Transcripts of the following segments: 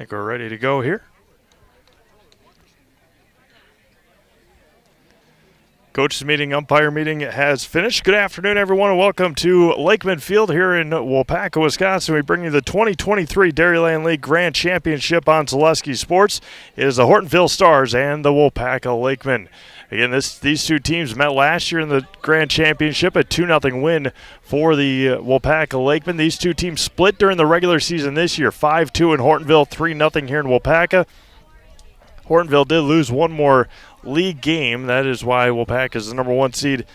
think we're ready to go here. Coaches meeting, umpire meeting has finished. Good afternoon, everyone, and welcome to Lakemen Field here in Waupaca, Wisconsin. We bring you the 2023 Dairyland League Grand Championship on Zaleski Sports. It is the Hortonville Stars and the Waupaca Lakemen. Again, these two teams met last year in the Grand Championship, a 2-0 win for the Waupaca Lakemen. These two teams split during the regular season this year, 5-2 in Hortonville, 3-0 here in Waupaca. Hortonville did lose one more league game. That is why Waupaca is the number 1 seed.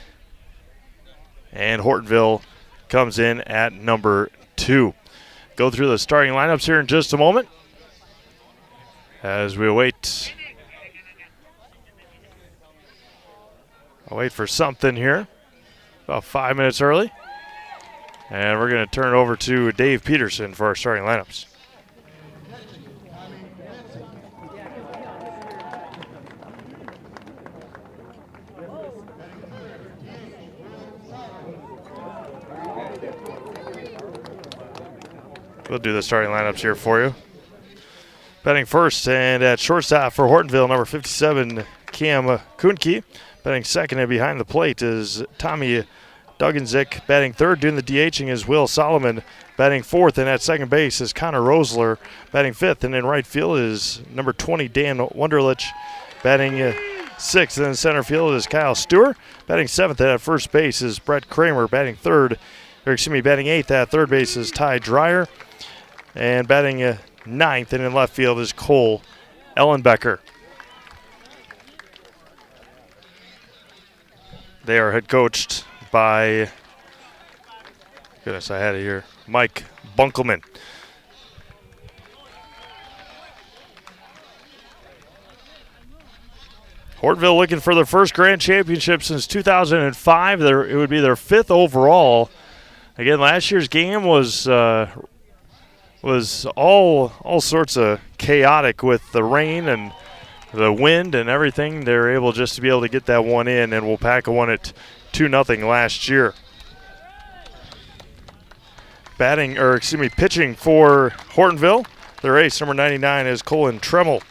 And Hortonville comes in at number 2. Go through the starting lineups here in just a moment as we await for something here. About 5 minutes early. And we're going to turn it over to Dave Peterson for our starting lineups. We'll do the starting lineups here for you. Batting first and at shortstop for Hortonville, number 57, Cam Kuhnke. Batting second and behind the plate is Tommy Duganzik. Batting third, doing the DHing, is Will Solomon. Batting fourth and at second base is Connor Rosler. Batting fifth and in right field is number 20, Dan Wunderlich. Batting sixth and in center field is Kyle Stewart. Batting seventh and at first base is Brett Kramer. Batting eighth at third base is Ty Dreyer. And batting ninth and in left field is Cole Ellenbecker. They are head coached by, Mike Bunkelman. Hortonville looking for their first Grand Championship since 2005. It would be their 5th overall. Again, last year's game was all sorts of chaotic with the rain and the wind and everything. They were able just to be able to get that one in, and Waupaca won it 2-0 last year. Pitching for Hortonville, their ace, number 99, is Colin Tremmel.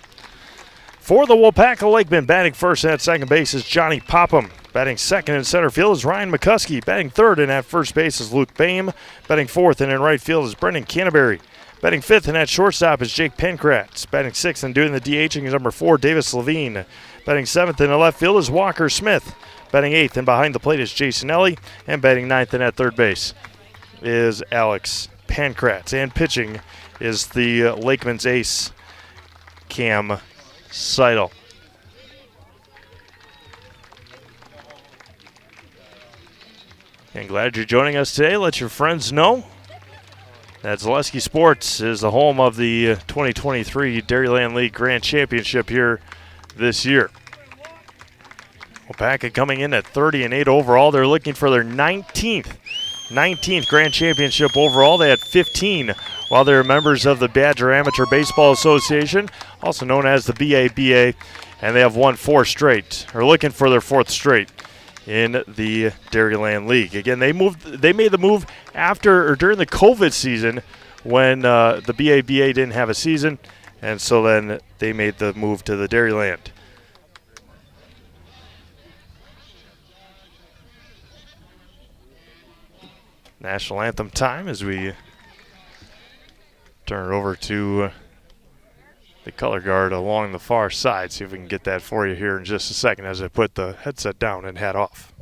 For the Waupaca Lakemen, batting first and at second base is Johnny Popham. Batting second in center field is Ryan McCuskey. Batting third and at first base is Luke Boehm. Batting fourth and in right field is Brendan Canterbury. Batting fifth and at shortstop is Jake Pankratz. Batting sixth and doing the DHing is number 4, Davis Levine. Batting seventh in the left field is Walker Smith. Batting eighth and behind the plate is Jason Ellie. And batting ninth and at third base is Alex Pankratz. And pitching is the Lakemen's ace, Cam Seidel. And glad you're joining us today. Let your friends know that Zaleski Sports is the home of the 2023 Dairyland League Grand Championship here this year. Waupaca coming in at 30-8 overall. They're looking for their 19th Grand Championship overall. They had 15 while they were members of the Badger Amateur Baseball Association, also known as the BABA, and they have won 4 straight, or looking for their 4th straight in the Dairyland League. Again, they made the move after or during the COVID season when the BABA didn't have a season, and so then they made the move to the Dairyland. National anthem time as we turn it over to the color guard along the far side. See if we can get that for you here in just a second as I put the headset down and hat off.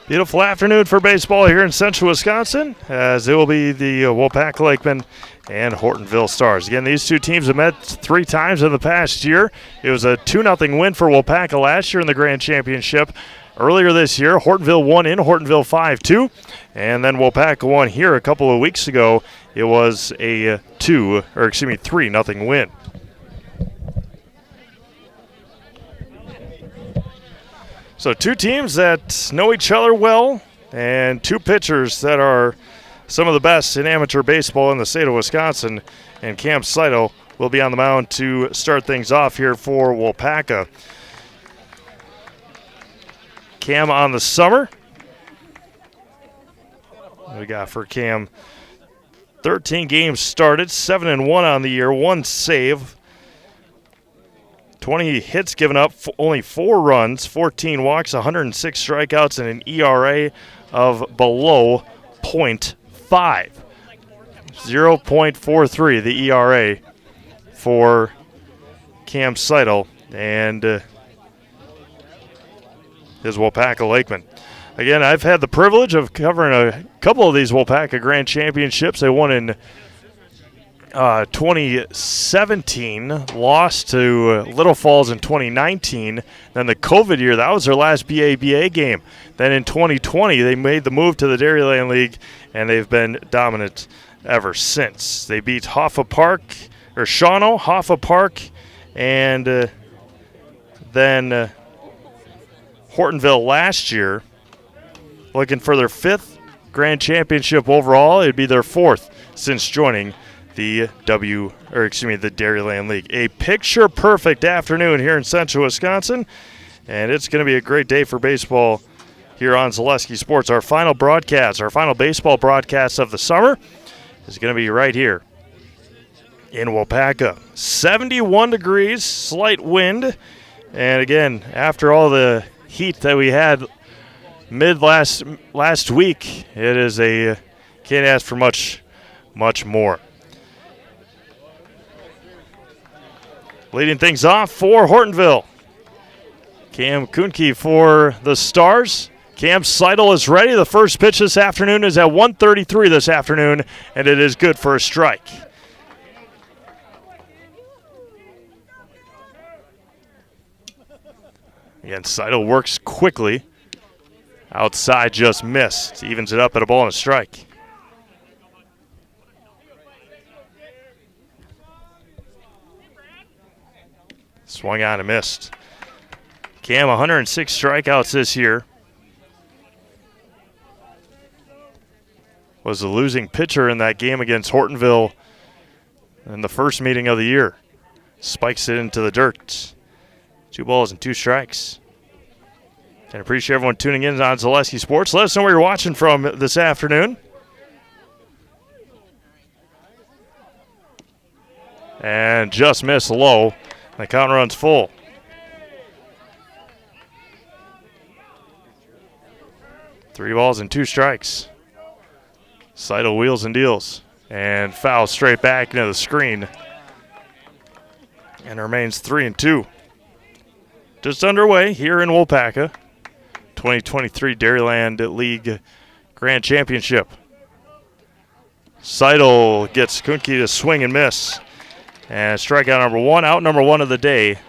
Beautiful afternoon for baseball here in central Wisconsin, as it will be the Waupaca Lakemen and Hortonville Stars. Again, these two teams have met 3 times in the past year. It was a 2-0 win for Waupaca last year in the Grand Championship. Earlier this year, Hortonville won in Hortonville 5-2, and then Waupaca won here a couple of weeks ago. It was a 3-0 win. So 2 teams that know each other well, and 2 pitchers that are some of the best in amateur baseball in the state of Wisconsin. And Cam Seidel will be on the mound to start things off here for Waupaca. Cam on the summer. What we got for Cam? 13 games started, 7-1 on the year, 1 save. 20 hits given up, only 4 runs, 14 walks, 106 strikeouts, and an ERA of below .5. 0.43, the ERA for Cam Seidel and his Waupaca Lakemen. Again, I've had the privilege of covering a couple of these Waupaca Grand Championships. They won in 2017, lost to Little Falls in 2019. Then the COVID year, that was their last BABA game. Then in 2020, they made the move to the Dairyland League, and they've been dominant ever since. They beat Shawano, Hoffa Park, and then Hortonville last year. Looking for their 5th Grand Championship overall. It'd be their 4th since joining the Dairyland League. A picture-perfect afternoon here in central Wisconsin, and it's going to be a great day for baseball here on Zaleski Sports. Our final baseball broadcast of the summer is going to be right here in Waupaca. 71 degrees, slight wind, and again, after all the heat that we had last week, it is can't ask for much more. Leading things off for Hortonville, Cam Kuhnke for the Stars. Cam Seidel is ready. The first pitch this afternoon is at 1:33 this afternoon, and it is good for a strike. Again, Seidel works quickly. Outside just missed. Evens it up at a ball and a strike. Swung on and missed. Cam, 106 strikeouts this year. Was the losing pitcher in that game against Hortonville in the first meeting of the year. Spikes it into the dirt. 2 balls and 2 strikes. And appreciate everyone tuning in on Zaleski Sports. Let us know where you're watching from this afternoon. And just missed low. The count runs full. Three balls and 2 strikes. Seidel wheels and deals. And fouls straight back into the screen. And remains 3-2. Just underway here in Waupaca. 2023 Dairyland League Grand Championship. Seidel gets Kuhnke to swing and miss. And strikeout number 1, out number 1 of the day.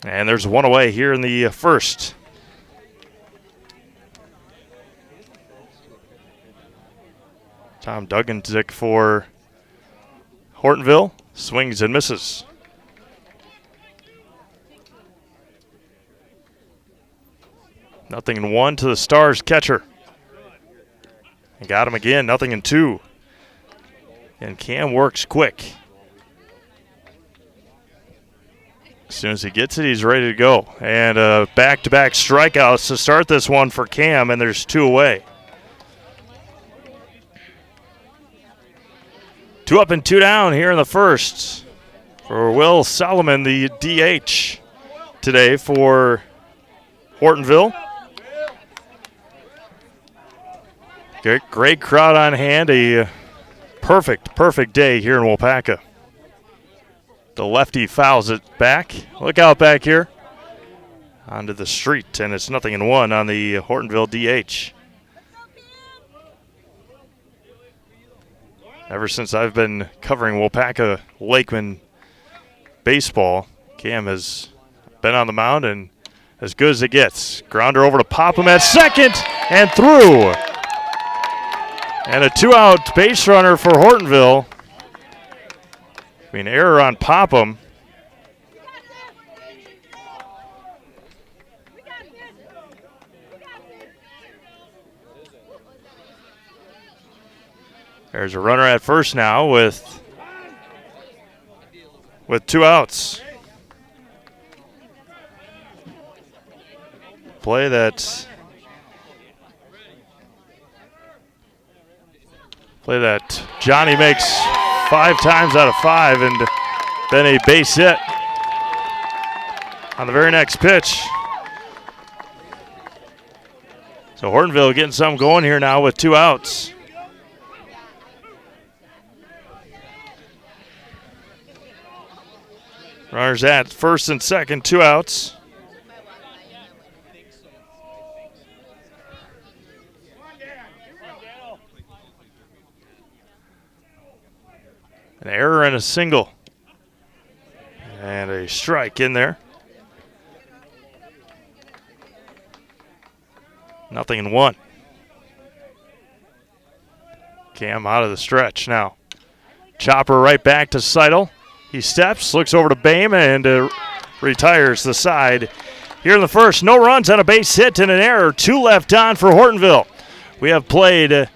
And there's 1 away here in the first. Tom Dugganzik for Hortonville. Swings and misses. Nothing in 1 to the Stars catcher. And got him again, 0-2. And Cam works quick. As soon as he gets it, he's ready to go. And back-to-back strikeouts to start this one for Cam, and there's 2 away. 2 up and 2 down here in the first for Will Solomon, the DH today for Hortonville. Great crowd on hand. A perfect day here in Waupaca. The lefty fouls it back. Look out back here. Onto the street, and it's 0-1 on the Hortonville DH. Ever since I've been covering Waupaca Lakemen baseball, Cam has been on the mound and as good as it gets. Grounder over to Popham at second and through. And a 2-out base runner for Hortonville. Error on Popham. There's a runner at first now with 2 outs. Play that Johnny makes 5 times out of 5, and then a base hit on the very next pitch. So Hortonville getting something going here now with 2 outs. Runners at first and second, 2 outs. An error and a single. And a strike in there. 0-1. Cam out of the stretch now. Chopper right back to Seidel. He steps, looks over to Bame, and retires the side. Here in the first, no runs on a base hit and an error. 2 left on for Hortonville. We have played a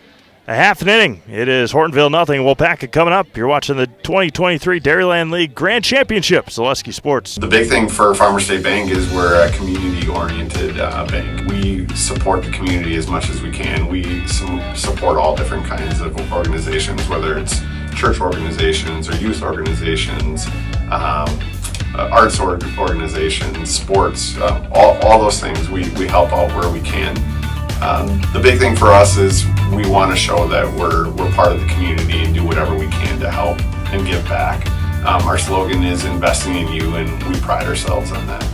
half an inning. It is Hortonville 0. Waupaca coming up. You're watching the 2023 Dairyland League Grand Championship, Zaleski Sports. The big thing for Farmer State Bank is we're a community-oriented bank. We support the community as much as we can. We support all different kinds of organizations, whether it's church organizations or youth organizations, arts organizations, sports, all those things. We help out where we can. The big thing for us is we want to show that we're part of the community and do whatever we can to help and give back. Our slogan is investing in you, and we pride ourselves on that.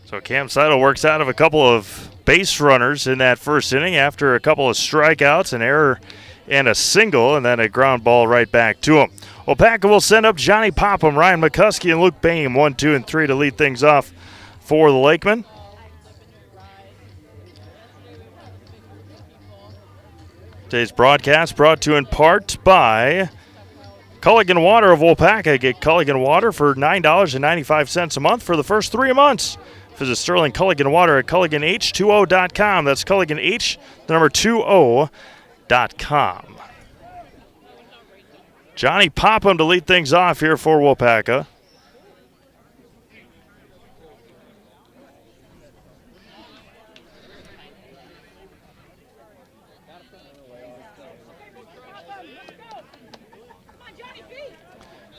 So Cam Seidel works out of a couple of base runners in that first inning after a couple of strikeouts, an error, and a single, and then a ground ball right back to him. Waupaca will send up Johnny Popham, Ryan McCuskey, and Luke Bame, 1, 2, and 3 to lead things off for the Lakemen. Today's broadcast brought to you in part by Culligan Water of Waupaca. Get Culligan Water for $9.95 a month for the first 3 months. Visit Sterling Culligan Water at CulliganH20.com. That's CulliganH, the number 20.com. Johnny Popham to lead things off here for Waupaca.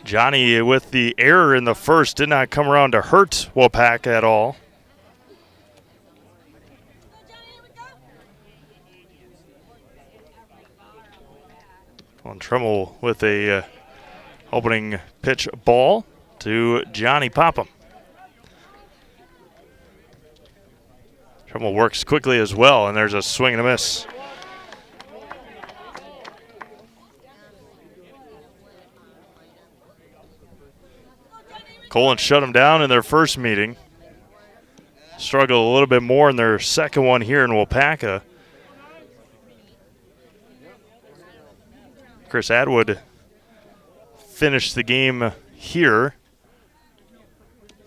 Johnny, with the error in the first, did not come around to hurt Waupaca at all. On Tremble with a opening pitch ball to Johnny Popham. Tremble works quickly as well, and there's a swing and a miss. Colon shut them down in their first meeting. Struggled a little bit more in their second one here in Waupaca. Chris Atwood finished the game here.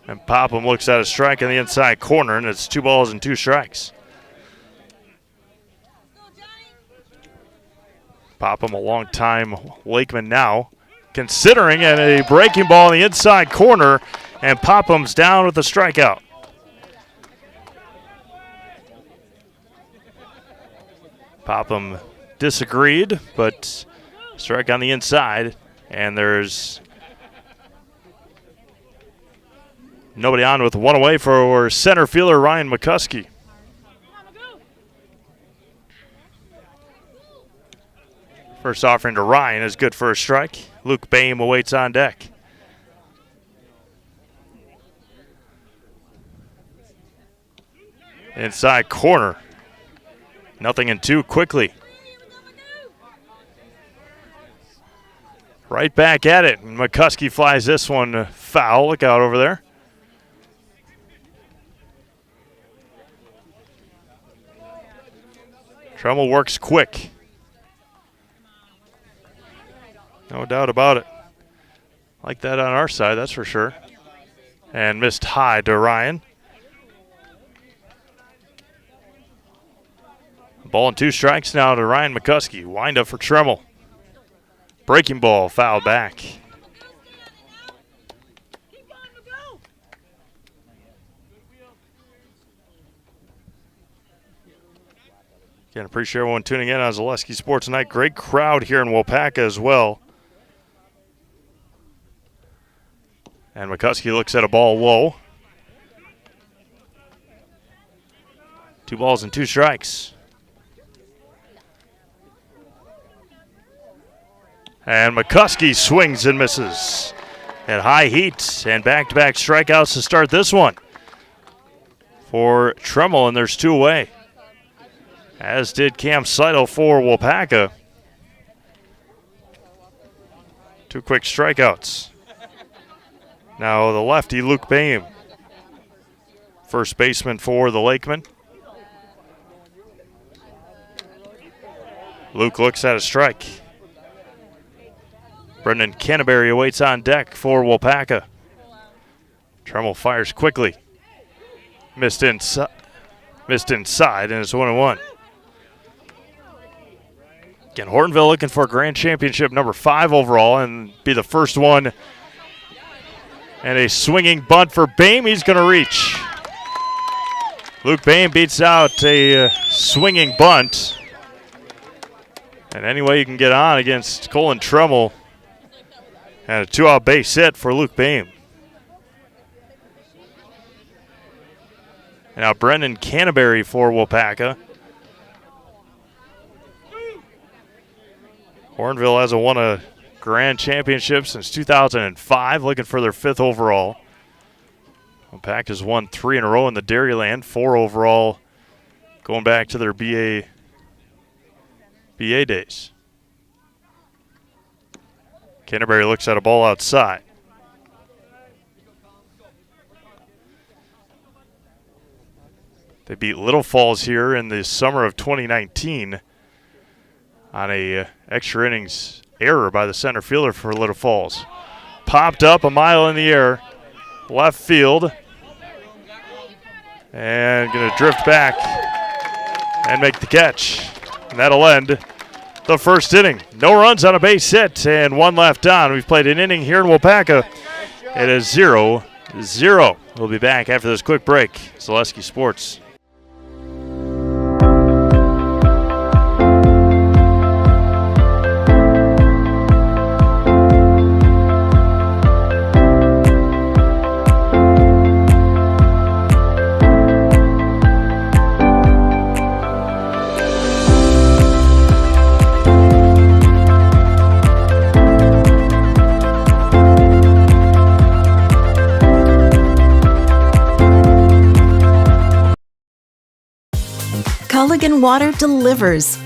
And Popham looks at a strike in the inside corner, and it's 2 balls and 2 strikes. Popham, a long-time Lakeman now. considering, and a breaking ball in the inside corner, and Popham's down with a strikeout. Popham disagreed, but strike on the inside, and there's nobody on with one away for center fielder Ryan McCuskey. First offering to Ryan is good for a strike. Luke Boehm awaits on deck. Inside corner. Nothing in two quickly. Right back at it. McCuskey flies this one foul. Look out over there. Tremmel works quick. No doubt about it. Like that on our side, that's for sure. And missed high to Ryan. Ball and 2 strikes now to Ryan McCuskey. Wind up for Tremmel. Breaking ball, foul back. Again, appreciate everyone tuning in on Zaleski Sports Tonight. Great crowd here in Waupaca as well. And McCuskey looks at a ball low. 2 balls and 2 strikes. And McCuskey swings and misses. At high heat and back-to-back strikeouts to start this one for Tremmel, and there's 2 away. As did Cam Seidel for Waupaca. 2 quick strikeouts. Now the lefty, Luke Boehm, first baseman for the Lakemen. Luke looks at a strike. Brendan Canterbury awaits on deck for Waupaca. Tremmel fires quickly. Missed inside, and it's 1-1. Again, Hortonville looking for grand championship number 5 overall and be the first one. And a swinging bunt for Boehm. He's going to reach. Luke Boehm beats out a swinging bunt. And any way you can get on against Colin Tremmel. And a 2-out base hit for Luke Boehm. Now Brendan Canterbury for Waupaca. Hortonville hasn't won a grand championship since 2005, looking for their 5th overall. Waupaca's won 3 in a row in the Dairyland, 4 overall going back to their BA days. Canterbury looks at a ball outside. They beat Little Falls here in the summer of 2019 on a extra innings error by the center fielder for Little Falls. Popped up a mile in the air, left field, and going to drift back and make the catch. And that'll end the first inning. No runs on a base hit and 1 left on. We've played an inning here in Waupaca. It is 0-0. We'll be back after this quick break. Zaleski Sports. Culligan Water delivers.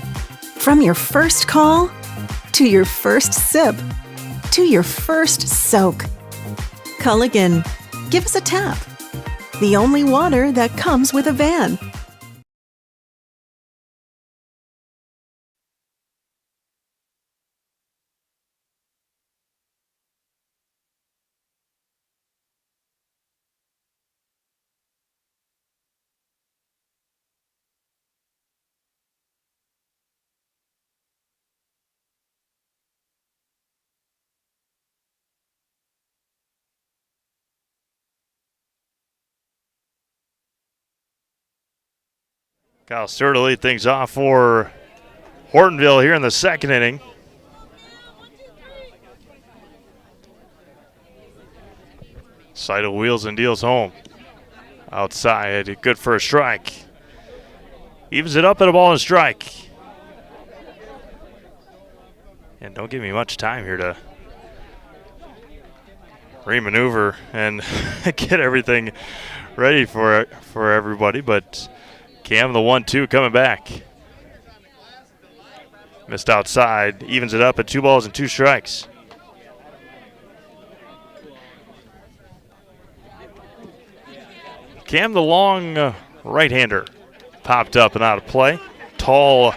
From your first call, to your first sip, to your first soak. Culligan, give us a tap. The only water that comes with a van. Kyle Stewart to lead things off for Hortonville here in the second inning. Seidel wheels and deals home. Outside, good for a strike. Evens it up at a ball and a strike. And don't give me much time here to remaneuver and get everything ready for everybody, but Cam, the 1-2 coming back. Missed outside, evens it up at 2 balls and 2 strikes. Cam, the long right-hander, popped up and out of play. Tall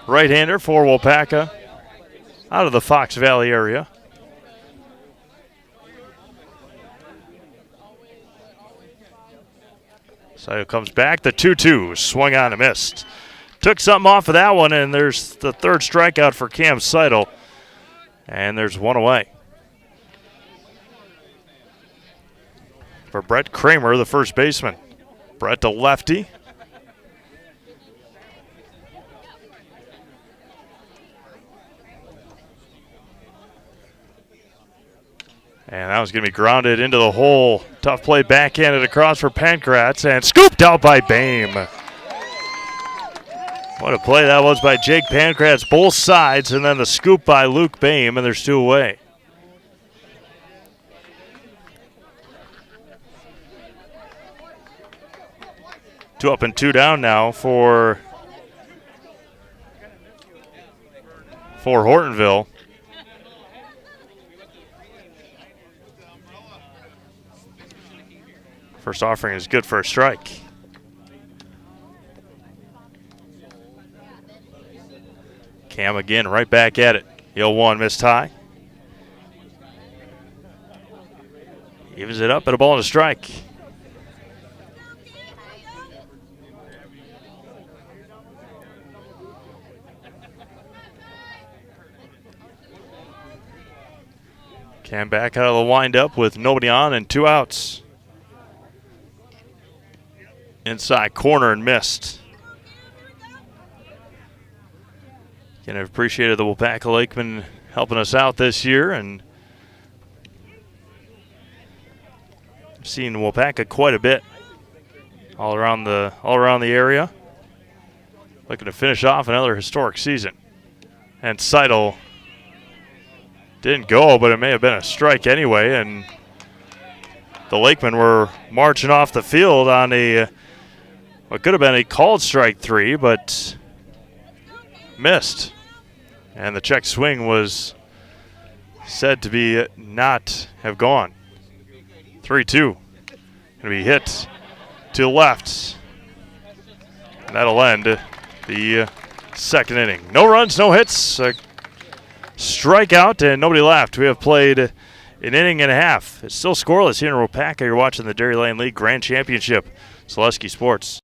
right-hander for Waupaca, out of the Fox Valley area. Seidel comes back, the 2-2, swung on and missed. Took something off of that one, and there's the third strikeout for Cam Seidel. And there's one away. For Brett Kramer, the first baseman. Brett, the lefty. And that was going to be grounded into the hole. Tough play, backhanded across for Pankratz, and scooped out by Bame. What a play that was by Jake Pankratz, both sides, and then the scoop by Luke Bame, and there's 2 away. Two up and 2 down now for Hortonville. First offering is good for a strike. Cam again right back at it. 0-1, missed high. Evens it up at a ball and a strike. Cam back out of the windup with nobody on and 2 outs. Inside corner and missed. Again, I've appreciated the Waupaca Lakemen helping us out this year, and I've seen Waupaca quite a bit all around the area. Looking to finish off another historic season. And Seidel didn't go, but it may have been a strike anyway, and the Lakemen were marching off the field on what could have been a called strike 3, but missed. And the check swing was said to be not have gone. 3-2. Going to be hit to the left. And that'll end the second inning. No runs, no hits. Strikeout and nobody left. We have played an inning and a half. It's still scoreless here in Waupaca. You're watching the Dairyland League Grand Championship. Zaleski Sports.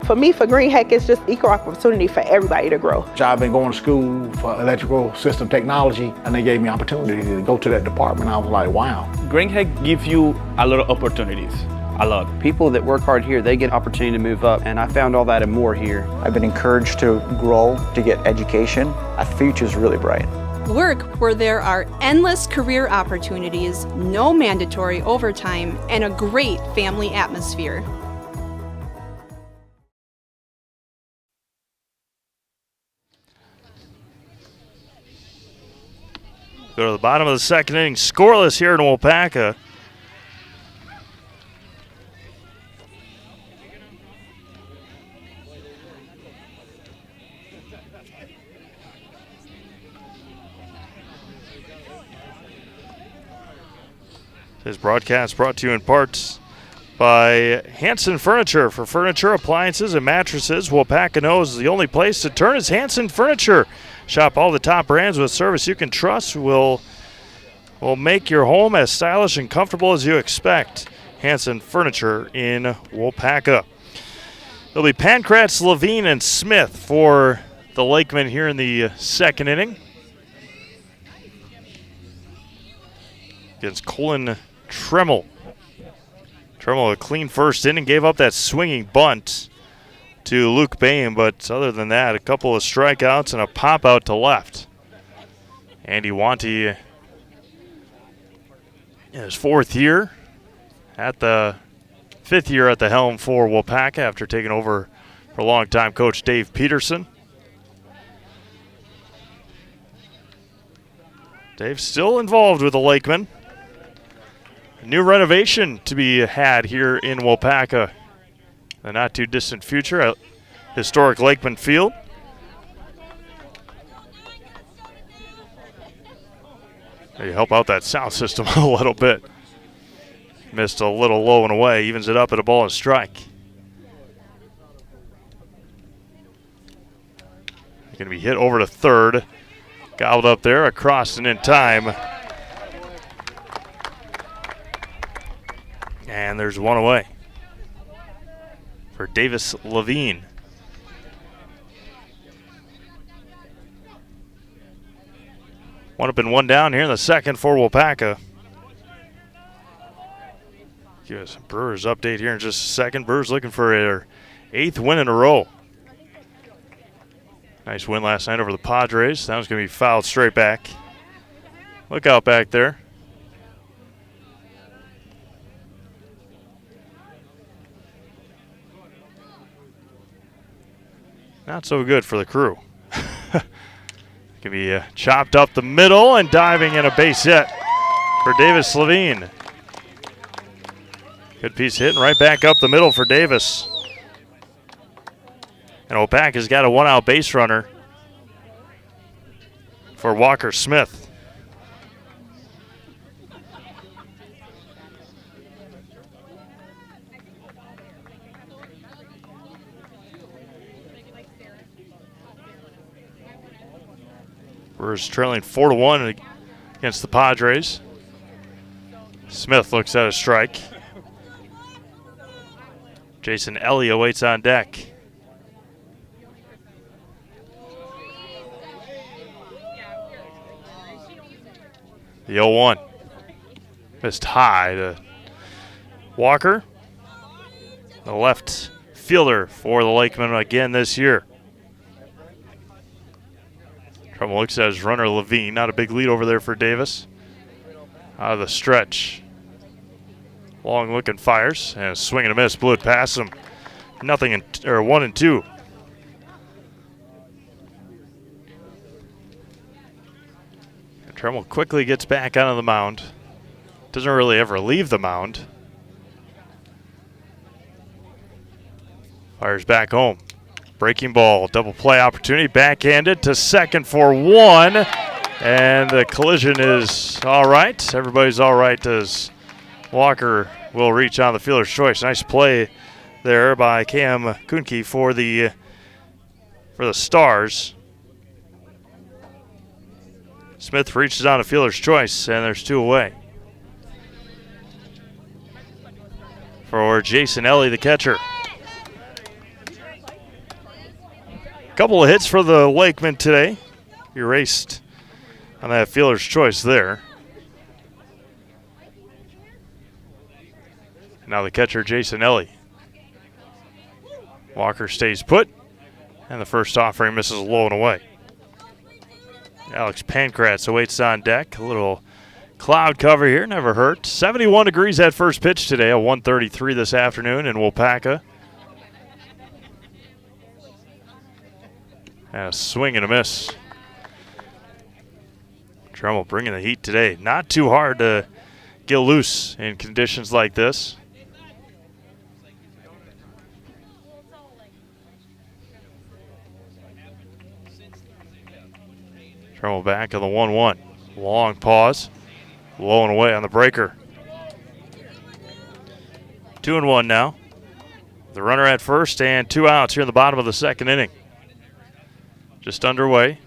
For me, for Green Heck, it's just equal opportunity for everybody to grow. I've been going to school for electrical system technology, and they gave me opportunity to go to that department. I was like, wow. Green Heck gives you a lot of opportunities. A lot. People that work hard here, they get opportunity to move up, and I found all that and more here. I've been encouraged to grow, to get education. Our future's really bright. Work where there are endless career opportunities, no mandatory overtime, and a great family atmosphere. Go to the bottom of the second inning, scoreless here in Waupaca. This broadcast brought to you in part by Hanson Furniture. For furniture, appliances, and mattresses, Waupaca knows the only place to turn is Hanson Furniture. Shop all the top brands with service you can trust. Will make your home as stylish and comfortable as you expect. Hanson Furniture in Waupaca. There'll be Pankratz, Levine, and Smith for the Lakemen here in the second inning. Against Colin Tremmel. Trumbull a clean first inning, gave up that swinging bunt to Luke Bain, but other than that, a couple of strikeouts and a pop out to left. Andy Wanty in his 4th year, at the 5th year at the helm for Waupaca after taking over for longtime coach Dave Peterson. Dave's still involved with the Lakemen. A new renovation to be had here in Waupaca. The not too distant future at historic Lakemen Field. They help out that sound system a little bit. Missed a little low and away, evens it up at a ball and strike. Going to be hit over to third. Gobbled up there, across and in time. And there's one away for Davis Levine. One up and one down here in the second for Waupaca. Give us a Brewers update here in just a second. Brewers looking for their 8th win in a row. Nice win last night over the Padres. That was going to be fouled straight back. Look out back there. Not so good for the Crew. Can be chopped up the middle and diving in a base hit for Davis Levine. Good piece hitting right back up the middle for Davis. And Waupaca's got a 1-out base runner for Walker Smith. Brewers trailing 4-1 against the Padres. Smith looks at a strike. Jason Ellie awaits on deck. The 0-1. Missed high to Walker. The left fielder for the Lakemen again this year. Trumbull looks at his runner Levine. Not a big lead over there for Davis. Out of the stretch. Long looking fires and a swing and a miss. Blew it past him. 1-2. Trumbull quickly gets back onto the mound. Doesn't really ever leave the mound. Fires back home. Breaking ball, double play opportunity, backhanded to second for 1. And the collision is all right. Everybody's all right as Walker will reach on the fielder's choice. Nice play there by Cam Kuhnke for the Stars. Smith reaches on a fielder's choice, and there's 2 away. For Jason Ellie, the catcher. Couple of hits for the Lakemen today. Erased on that fielder's choice there. Now the catcher, Jason Ellie. Walker stays put, and the first offering misses low and away. Alex Pankratz awaits on deck. A little cloud cover here, never hurt. 71 degrees at first pitch today, a 1:33 this afternoon in Waupaca. And a swing and a miss. Trumbull bringing the heat today. Not too hard to get loose in conditions like this. Trumbull back of the 1-1. Long pause. Low and away on the breaker. 2-1 now. The runner at first and 2 outs here in the bottom of the second inning. Just underway.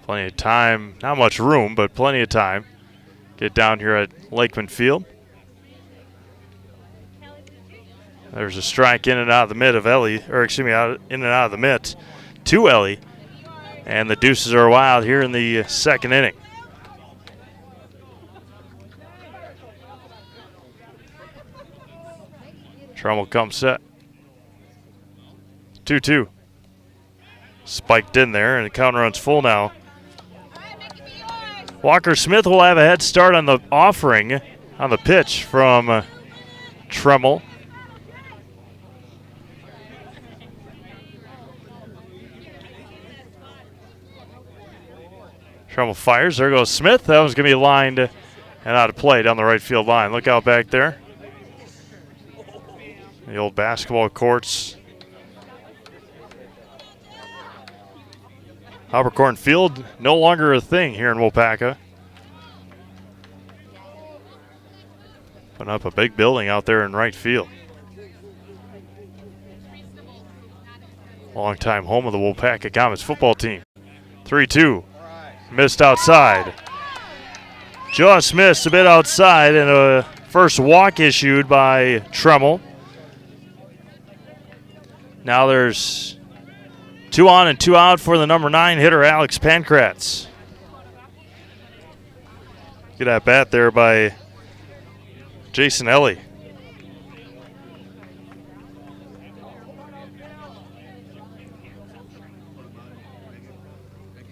Plenty of time. Not much room, but plenty of time. Get down here at Lakemen Field. There's a strike in and out of the mitt of Ellie, or excuse me, in and out of the mitt to Ellie. And the deuces are wild here in the second inning. Trumbull comes set. 2-2. Spiked in there, and the counter runs full now. Walker Smith will have a head start on the offering on the pitch from Trumbull. Trumbull fires. There goes Smith. That was going to be lined and out of play down the right field line. Look out back there. The old basketball courts. Habercorn Field, no longer a thing here in Waupaca. Putting up a big building out there in right field. Longtime home of the Waupaca Comets football team. 3-2. Missed outside. Just missed a bit outside, and a first walk issued by Trumbull. Now there's 2 on and 2 out for the number 9 hitter, Alex Pankratz. Good at bat there by Jason Ellie.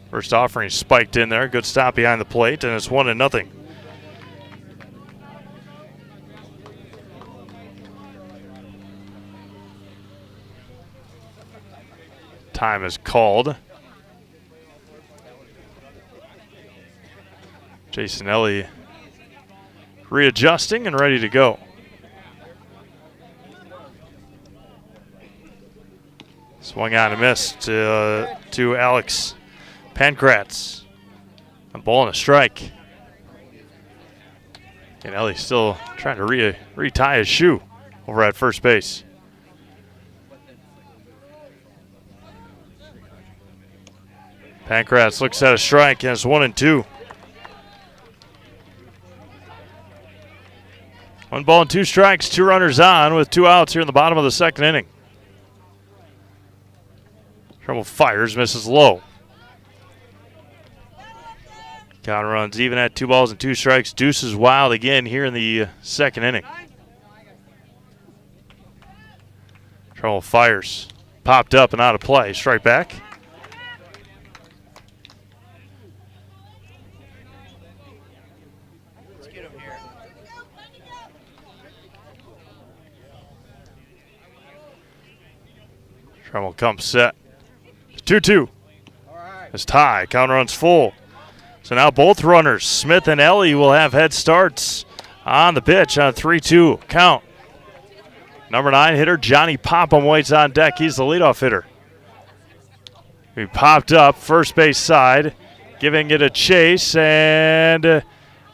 First offering spiked in there. Good stop behind the plate, and it's 1-0. Time is called. Jason Ellie readjusting and ready to go. Swung on and missed to Alex Pankratz. A ball and a strike. And Ellie still trying to retie his shoe over at first base. Pankratz looks at a strike, and it's 1-2. 1 ball and 2 strikes, 2 runners on with 2 outs here in the bottom of the second inning. Trumbull fires, misses low. Counter runs even at 2 balls and 2 strikes. Deuces wild again here in the second inning. Trumbull fires, popped up and out of play. Strike back. Trumbull comes set. 2-2. It's tie. Counter runs full. So now both runners, Smith and Ellie, will have head starts on the pitch on a 3-2 count. Number 9 hitter Johnny Popham waits on deck. He's the leadoff hitter. He popped up first base side, giving it a chase, and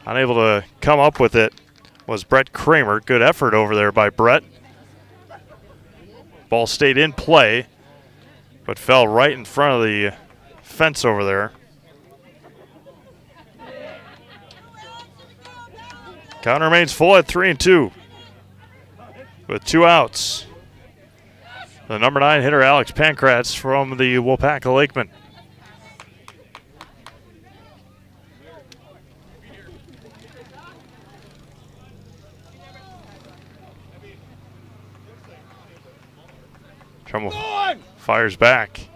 unable to come up with it was Brett Kramer. Good effort over there by Brett. Ball stayed in play, but fell right in front of the fence over there. Counter remains full at 3-2 with 2 outs. The number 9 hitter, Alex Pankratz from the Waupaca Lakemen. Trumbull fires back.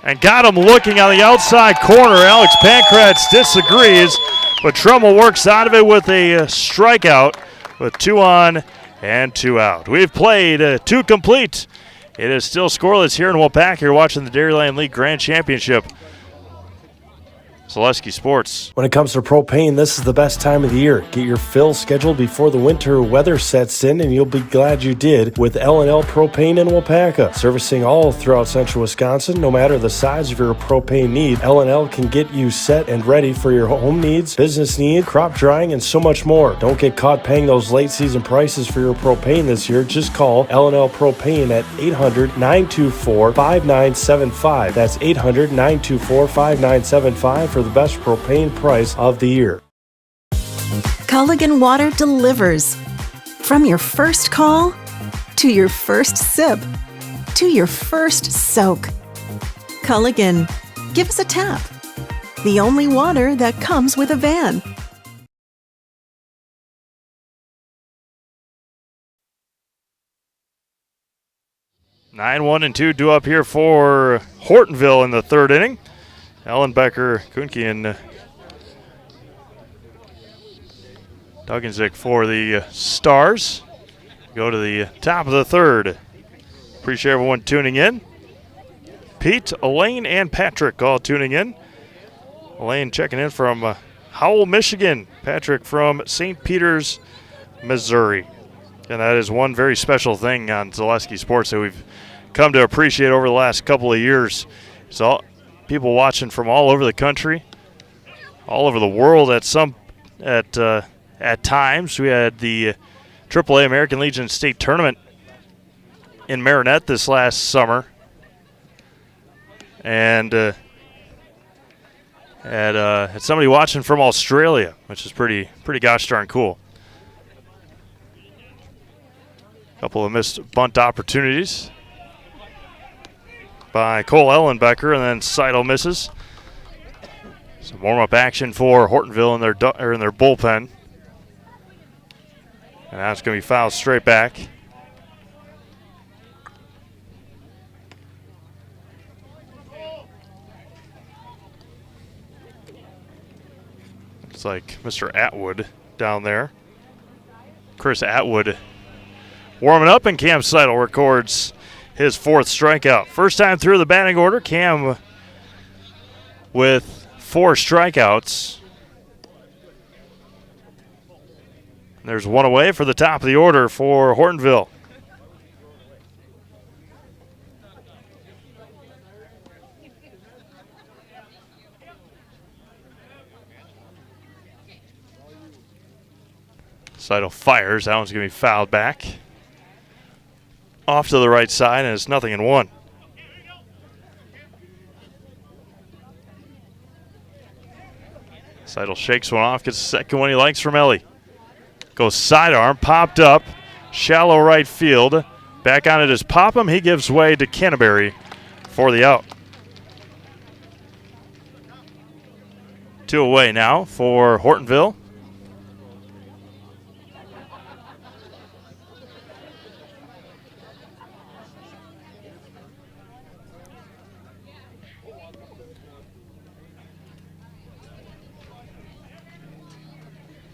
And got him looking on the outside corner. Alex Pankratz disagrees, but Trumbull works out of it with a strikeout with 2 on and 2 out. We've played 2 complete. It is still scoreless here in Waupaca. You're watching the Dairyland League Grand Championship. Zaleski Sports. When it comes to propane, this is the best time of the year. Get your fill scheduled before the winter weather sets in, and you'll be glad you did with L&L Propane in Waupaca. Servicing all throughout central Wisconsin, no matter the size of your propane need, L&L can get you set and ready for your home needs, business needs, crop drying, and so much more. Don't get caught paying those late season prices for your propane this year. Just call L&L Propane at 800-924-5975. That's 800-924-5975 for the best propane price of the year. Culligan Water delivers. From your first call, to your first sip, to your first soak. Culligan, give us a tap. The only water that comes with a van. 9-1 and 2 due up here for Hortonville in the third inning. Ellenbecker, Kuhnke, and Dugganzik for the Stars. Go to the top of the third. Appreciate everyone tuning in. Pete, Elaine, and Patrick all tuning in. Elaine checking in from Howell, Michigan. Patrick from St. Peters, Missouri. And that is one very special thing on Zaleski Sports that we've come to appreciate over the last couple of years. It's all people watching from all over the country, all over the world at times. We had the AAA American Legion State Tournament in Marinette this last summer. And had somebody watching from Australia, which is pretty gosh darn cool. Couple of missed bunt opportunities by Cole Ellenbecker, and then Seidel misses. Some warm-up action for Hortonville in their bullpen. And that's going to be fouled straight back. Looks like Mr. Atwood down there. Chris Atwood warming up, and Cam Seidel records his fourth strikeout. First time through the batting order, Cam with 4 strikeouts. There's one away for the top of the order for Hortonville. Seidel fires. That one's going to be fouled back. Off to the right side, and it's 0-1. Seidel shakes one off, gets the second one he likes from Ellie. Goes sidearm, popped up, shallow right field. Back on it is Popham. He gives way to Canterbury for the out. 2 away now for Hortonville.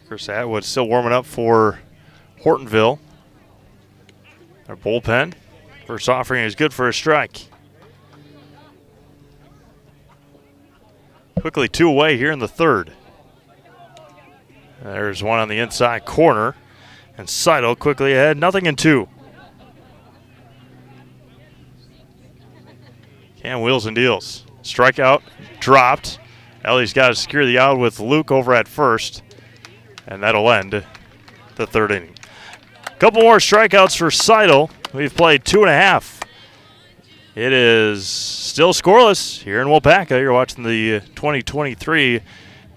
Chris Atwood still warming up for Hortonville. Their bullpen. First offering is good for a strike. Quickly 2 away here in the third. There's one on the inside corner. And Seidel quickly ahead, 0-2. Cam wheels and deals. Strikeout, dropped. Ellie's got to secure the out with Luke over at first. And that'll end the third inning. Couple more strikeouts for Seidel. We've played 2.5. It is still scoreless here in Waupaca. You're watching the 2023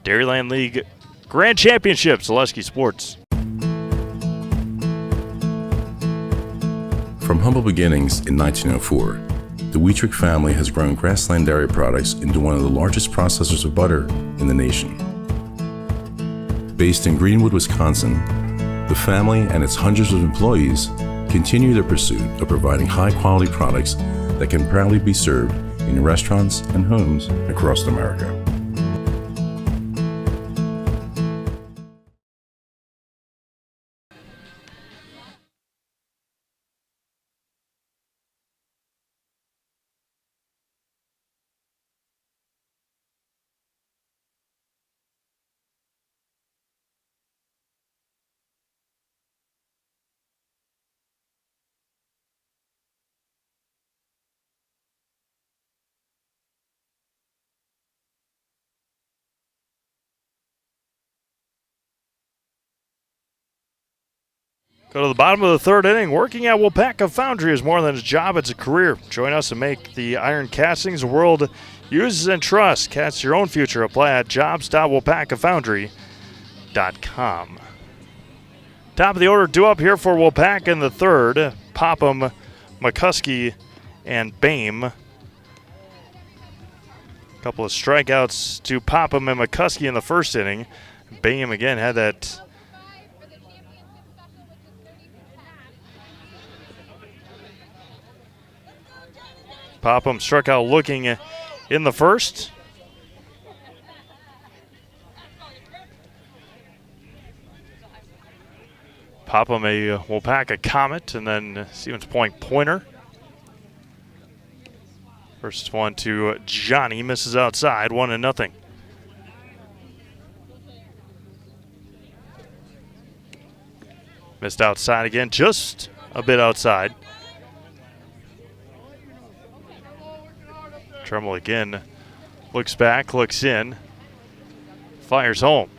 Dairyland League Grand Championship, Zaleski Sports. From humble beginnings in 1904, the Wheatrick family has grown Grassland Dairy Products into one of the largest processors of butter in the nation. Based in Greenwood, Wisconsin, the family and its hundreds of employees continue their pursuit of providing high-quality products that can proudly be served in restaurants and homes across America. Go to the bottom of the third inning. Working at Waupaca Foundry is more than a job, it's a career. Join us and make the iron castings the world uses and trusts. Cast your own future. Apply at jobs.waupacafoundry.com. Top of the order due up here for Waupaca in the third. Popham, McCuskey, and Bame. A couple of strikeouts to Popham and McCuskey in the first inning. Bame again had that Popham struck out looking in the first. Popham a Waupaca Comet, and then Stevens Point Pointer. First one to Johnny, misses outside, 1-0. Missed outside again, just a bit outside. Trumbull again looks back, looks in, fires home.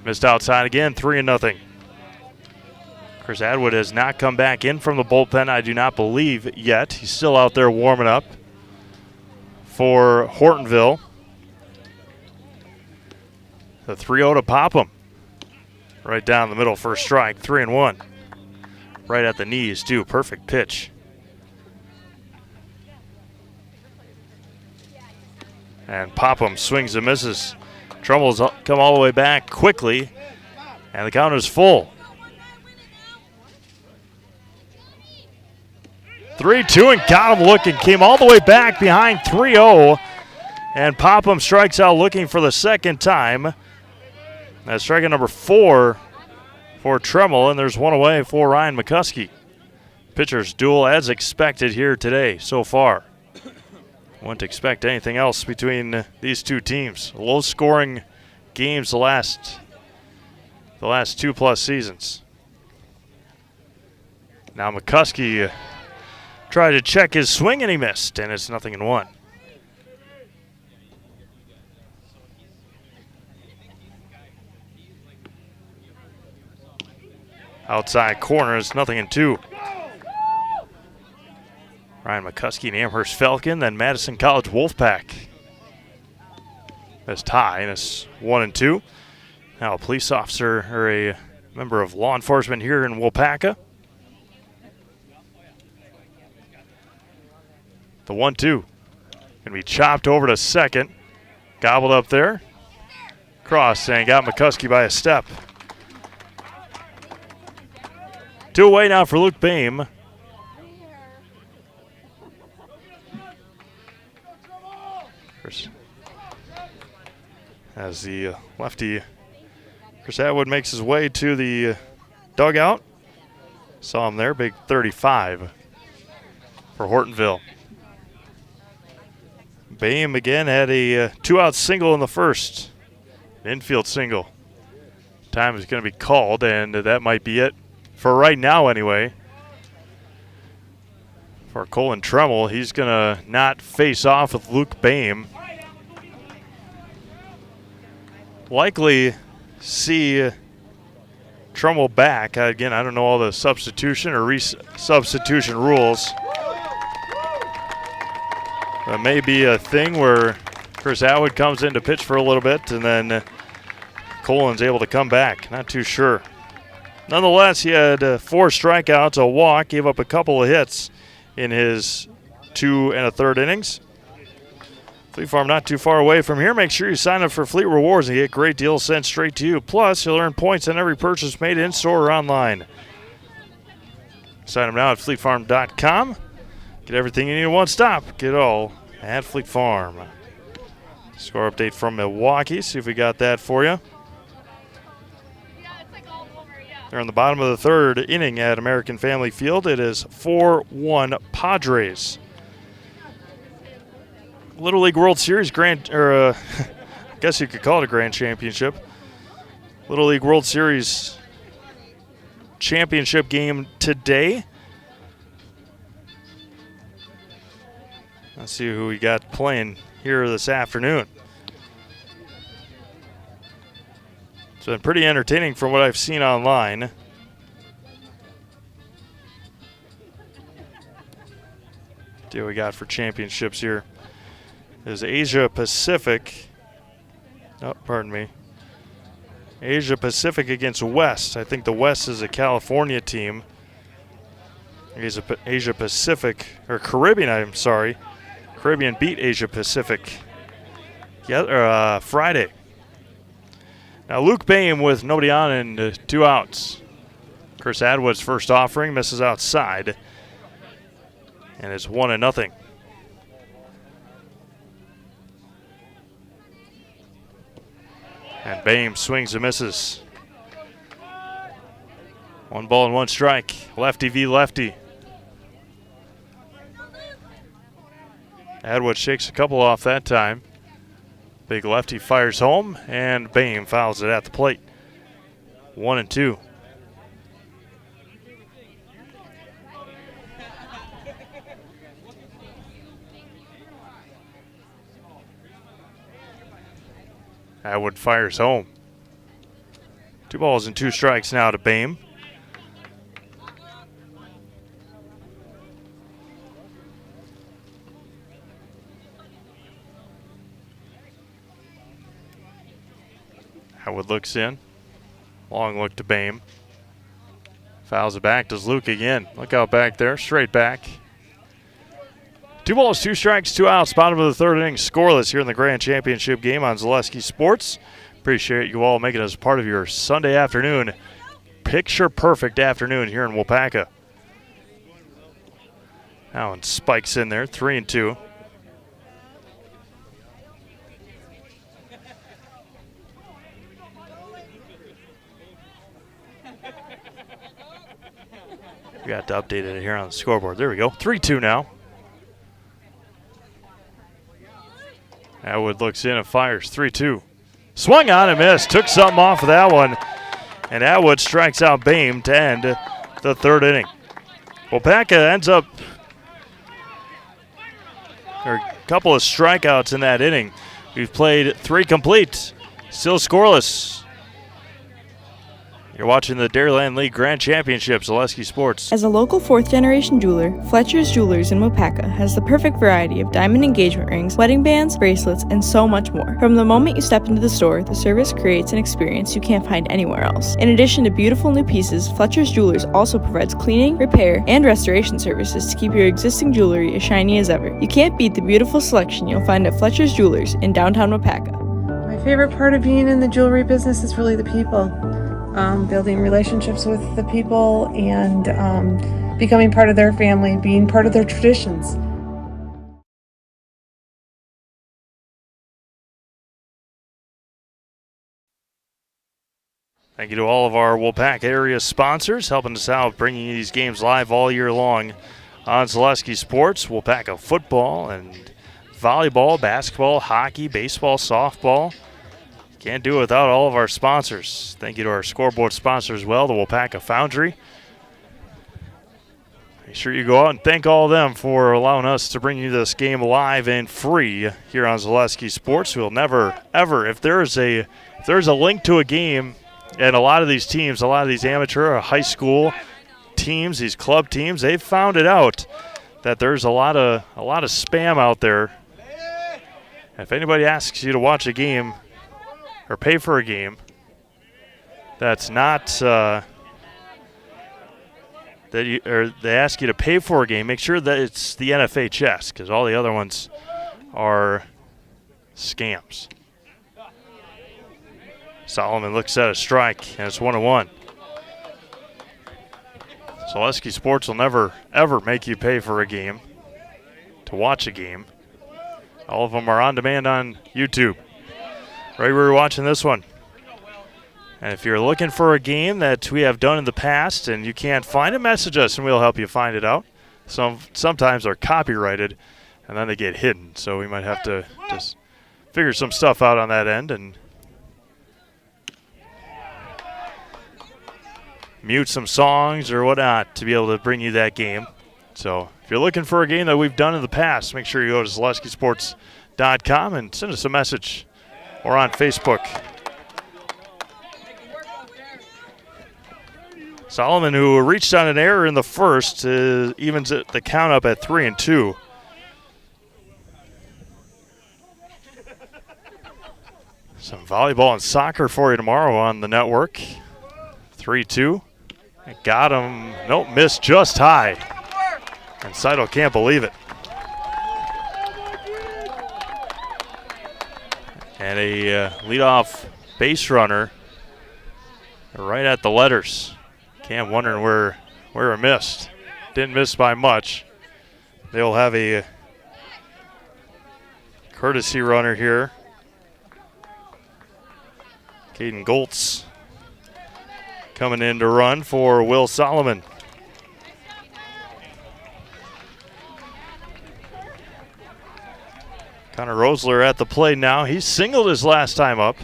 Missed outside again, 3-0. Chris Atwood has not come back in from the bullpen, I do not believe yet. He's still out there warming up for Hortonville. The 3-0 to Popham. Right down the middle, first strike, 3-1. Right at the knees, too. Perfect pitch. And Popham swings and misses. Trumbull's come all the way back quickly, and the count is full. 3-2 and got him looking. Came all the way back behind 3-0. And Popham strikes out looking for the second time. That's strike number 4 for Trumbull, and there's one away for Ryan McCuskey. Pitchers duel as expected here today so far. Wouldn't expect anything else between these two teams. Low scoring games the last 2+ seasons. Now McCuskey tried to check his swing and he missed, and it's 0-1. Outside corner is 0-2. Ryan McCuskey and Amherst Falcon, then Madison College Wolfpack. That's tie, and it's 1-2. Now a police officer or a member of law enforcement here in Waupaca. The 1-2 gonna be chopped over to second. Gobbled up there. Cross and got McCuskey by a step. 2 away now for Luke Boehm. As the lefty Chris Atwood makes his way to the dugout. Saw him there, big 35 for Hortonville. Boehm again had a 2-out single in the first. An infield single. Time is going to be called, and that might be it for right now anyway. For Colin Trumbull, he's going to not face off with Luke Boehm. Likely see Trumbull back. Again, I don't know all the substitution or substitution rules. That may be a thing where Chris Atwood comes in to pitch for a little bit and then Colin's able to come back. Not too sure. Nonetheless, he had 4 strikeouts, a walk, gave up a couple of hits in his 2 1/3 innings. Fleet Farm not too far away from here. Make sure you sign up for Fleet Rewards and get great deals sent straight to you. Plus, you'll earn points on every purchase made in-store or online. Sign up now at fleetfarm.com. Get everything you need in one stop. Get it all at Fleet Farm. Score update from Milwaukee. See if we got that for you. They're on the bottom of the 3rd inning at American Family Field. It is 4-1 Padres. Little League World Series I guess you could call it a grand championship. Little League World Series championship game today. Let's see who we got playing here this afternoon. It's been pretty entertaining from what I've seen online. See what we got for championships here. Is Asia Pacific. Oh, pardon me. Asia Pacific against West. I think the West is a California team. Asia Pacific, or Caribbean, I'm sorry. Caribbean beat Asia Pacific Friday. Now Luke Boehm with nobody on and 2 outs. Chris Atwood's first offering misses outside. And it's 1-0. And Bame swings and misses. 1 ball and 1 strike. Lefty v. lefty. Atwood shakes a couple off that time. Big lefty fires home, and Bame fouls it at the plate. 1-2. Atwood fires home. 2 balls and 2 strikes now to Bame. Atwood looks in. Long look to Bame. Fouls it back. Does Luke again. Look out back there. Straight back. 2 balls, 2 strikes, 2 outs. Bottom of the 3rd inning. Scoreless here in the Grand Championship game on Zaleski Sports. Appreciate you all making us part of your Sunday afternoon. Picture perfect afternoon here in Waupaca. Allen spikes in there. 3-2. We got to update it here on the scoreboard. There we go. 3-2 now. Atwood looks in and fires. 3-2. Swung on and missed. Took something off of that one. And Atwood strikes out Bame to end the 3rd inning. Waupaca ends up a couple of strikeouts in that inning. We've played 3 complete. Still scoreless. You're watching the Dairyland League Grand Championship, Zaleski Sports. As a local 4th-generation jeweler, Fletcher's Jewelers in Waupaca has the perfect variety of diamond engagement rings, wedding bands, bracelets, and so much more. From the moment you step into the store, the service creates an experience you can't find anywhere else. In addition to beautiful new pieces, Fletcher's Jewelers also provides cleaning, repair, and restoration services to keep your existing jewelry as shiny as ever. You can't beat the beautiful selection you'll find at Fletcher's Jewelers in downtown Waupaca. My favorite part of being in the jewelry business is really the people. Building relationships with the people and becoming part of their family, being part of their traditions. Thank you to all of our Waupaca area sponsors helping us out, bringing you these games live all year long on Zaleski Sports. Waupaca football and volleyball, basketball, hockey, baseball, softball. Can't do it without all of our sponsors. Thank you to our scoreboard sponsors as well, the Waupaca Foundry. Make sure you go out and thank all of them for allowing us to bring you this game live and free here on Zaleski Sports. We'll never, ever, if there's a link to a game, and a lot of these teams, a lot of these amateur or high school teams, these club teams, they've found it out that there's a lot of spam out there. If anybody asks you to watch a game or pay for a game that's not they ask you to pay for a game, make sure that it's the NFHS, because all the other ones are scams. Solomon looks at a strike, and it's 1-1. Zaleski Sports will never, ever make you pay for a game to watch a game. All of them are on demand on YouTube. Right where you're watching this one. And if you're looking for a game that we have done in the past and you can't find it, message us and we'll help you find it out. Sometimes they're copyrighted and then they get hidden. So we might have to just figure some stuff out on that end and mute some songs or whatnot to be able to bring you that game. So if you're looking for a game that we've done in the past, make sure you go to ZaleskiSports.com and send us a message. Or on Facebook. Solomon, who reached on an error in the first, evens the count up at 3-2. Some volleyball and soccer for you tomorrow on the network. 3-2. Got him. Nope, missed just high. And Seidel can't believe it. And a leadoff base runner right at the letters. Cam wondering where it missed. Didn't miss by much. They'll have a courtesy runner here Caden Goltz coming in to run for Will Solomon. Connor Rosler at the plate now. He singled his last time up.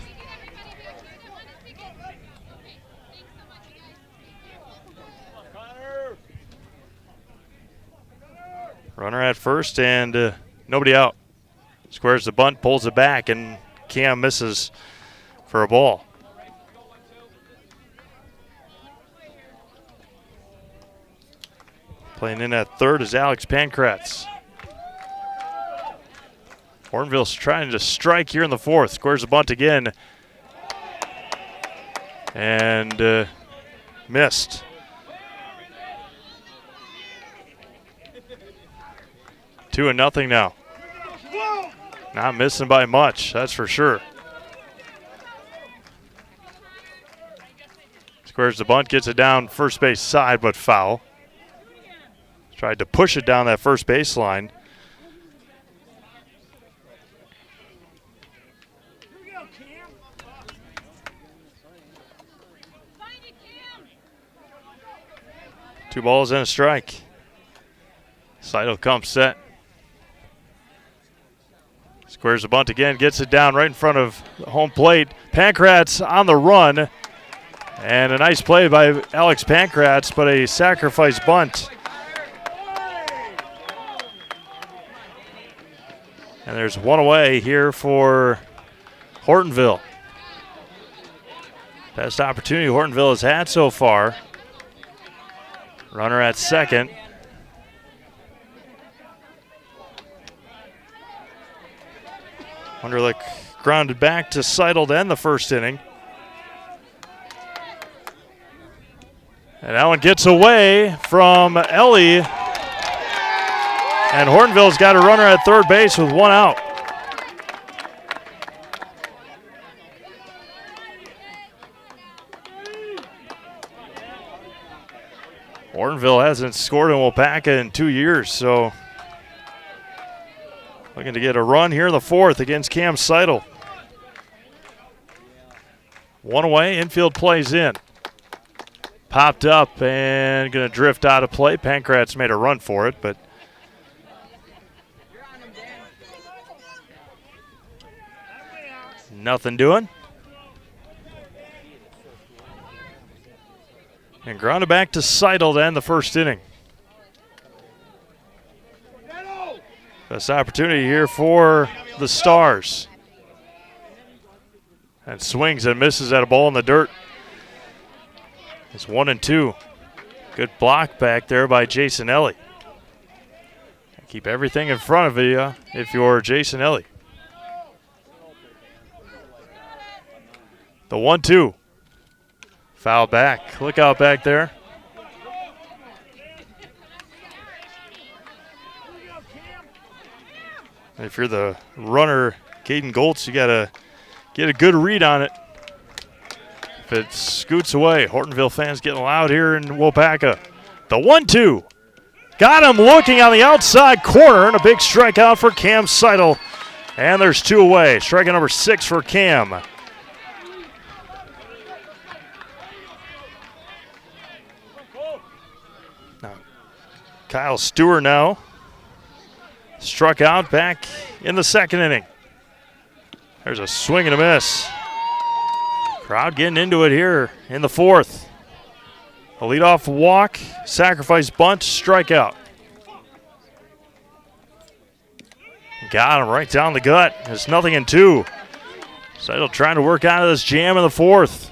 Runner at first and nobody out. Squares the bunt, pulls it back, and Cam misses for a ball. Playing in at third is Alex Pankratz. Hortonville's trying to strike here in the fourth. Squares the bunt again. And missed. 2-0 now. Not missing by much, that's for sure. Squares the bunt, gets it down first base side, but foul. Tried to push it down that first baseline. Two balls and a strike. Seidel comes set. Squares the bunt again, gets it down right in front of the home plate. Pankratz on the run. And a nice play by Alex Pankratz, but a sacrifice bunt. And there's one away here for Hortonville. Best opportunity Hortonville has had so far. Runner at second. Wunderlich grounded back to Seidel to end the first inning. And that one gets away from Ellie. And Hortonville's got a runner at third base with one out. Hortonville hasn't scored in Waupaca in 2 years, so looking to get a run here in the fourth against Cam Seidel. One away, infield plays in. Popped up and going to drift out of play. Pankratz made a run for it, but nothing doing. And grounded back to Seidel to end the first inning. Best opportunity here for the Stars. And swings and misses at a ball in the dirt. It's 1-2. Good block back there by Jason Ellie. Keep everything in front of you if you're Jason Ellie. The 1-2. Foul back. Look out back there. If you're the runner, Caden Goltz, you got to get a good read on it. If it scoots away, Hortonville fans getting loud here in Waupaca. The 1-2. Got him looking on the outside corner, and a big strikeout for Cam Seidel. And there's two away. Strikeout number 6 for Cam. Now, Kyle Stewart now struck out back in the second inning. There's a swing and a miss. Crowd getting into it here in the fourth. A leadoff walk, sacrifice bunt, strikeout. Got him right down the gut. It's 0-2. Seidel trying to work out of this jam in the fourth.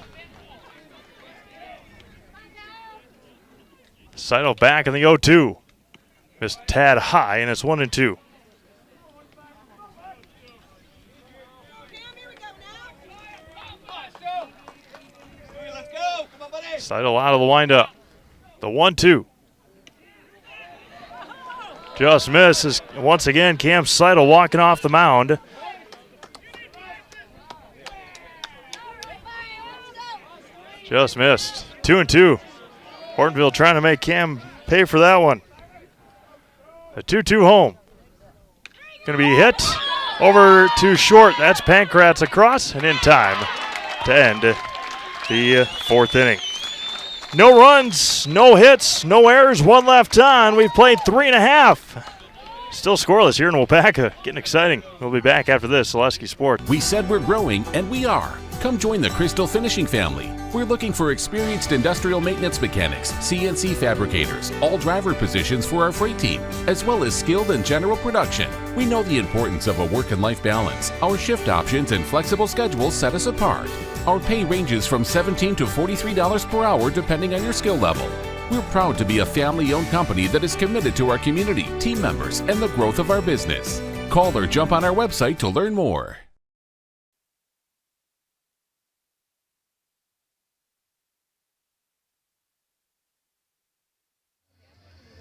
Seidel back in the 0-2. Missed a tad high, and it's 1-2. Seidel out of the windup. The 1-2. Just misses. Once again, Cam Seidel walking off the mound. Just missed. 2-2. Hortonville trying to make Cam pay for that one. A 2-2 home. Going to be hit over to short. That's Pankratz across and in time to end the fourth inning. No runs, no hits, no errors, one left on. We've played 3.5. Still scoreless here in Waupaca. Getting exciting. We'll be back after this. Zaleski Sports. We said we're growing, and we are. Come join the Crystal Finishing family. We're looking for experienced industrial maintenance mechanics, CNC fabricators, all driver positions for our freight team, as well as skilled and general production. We know the importance of a work and life balance. Our shift options and flexible schedules set us apart. Our pay ranges from $17 to $43 per hour depending on your skill level. We're proud to be a family-owned company that is committed to our community, team members, and the growth of our business. Call or jump on our website to learn more.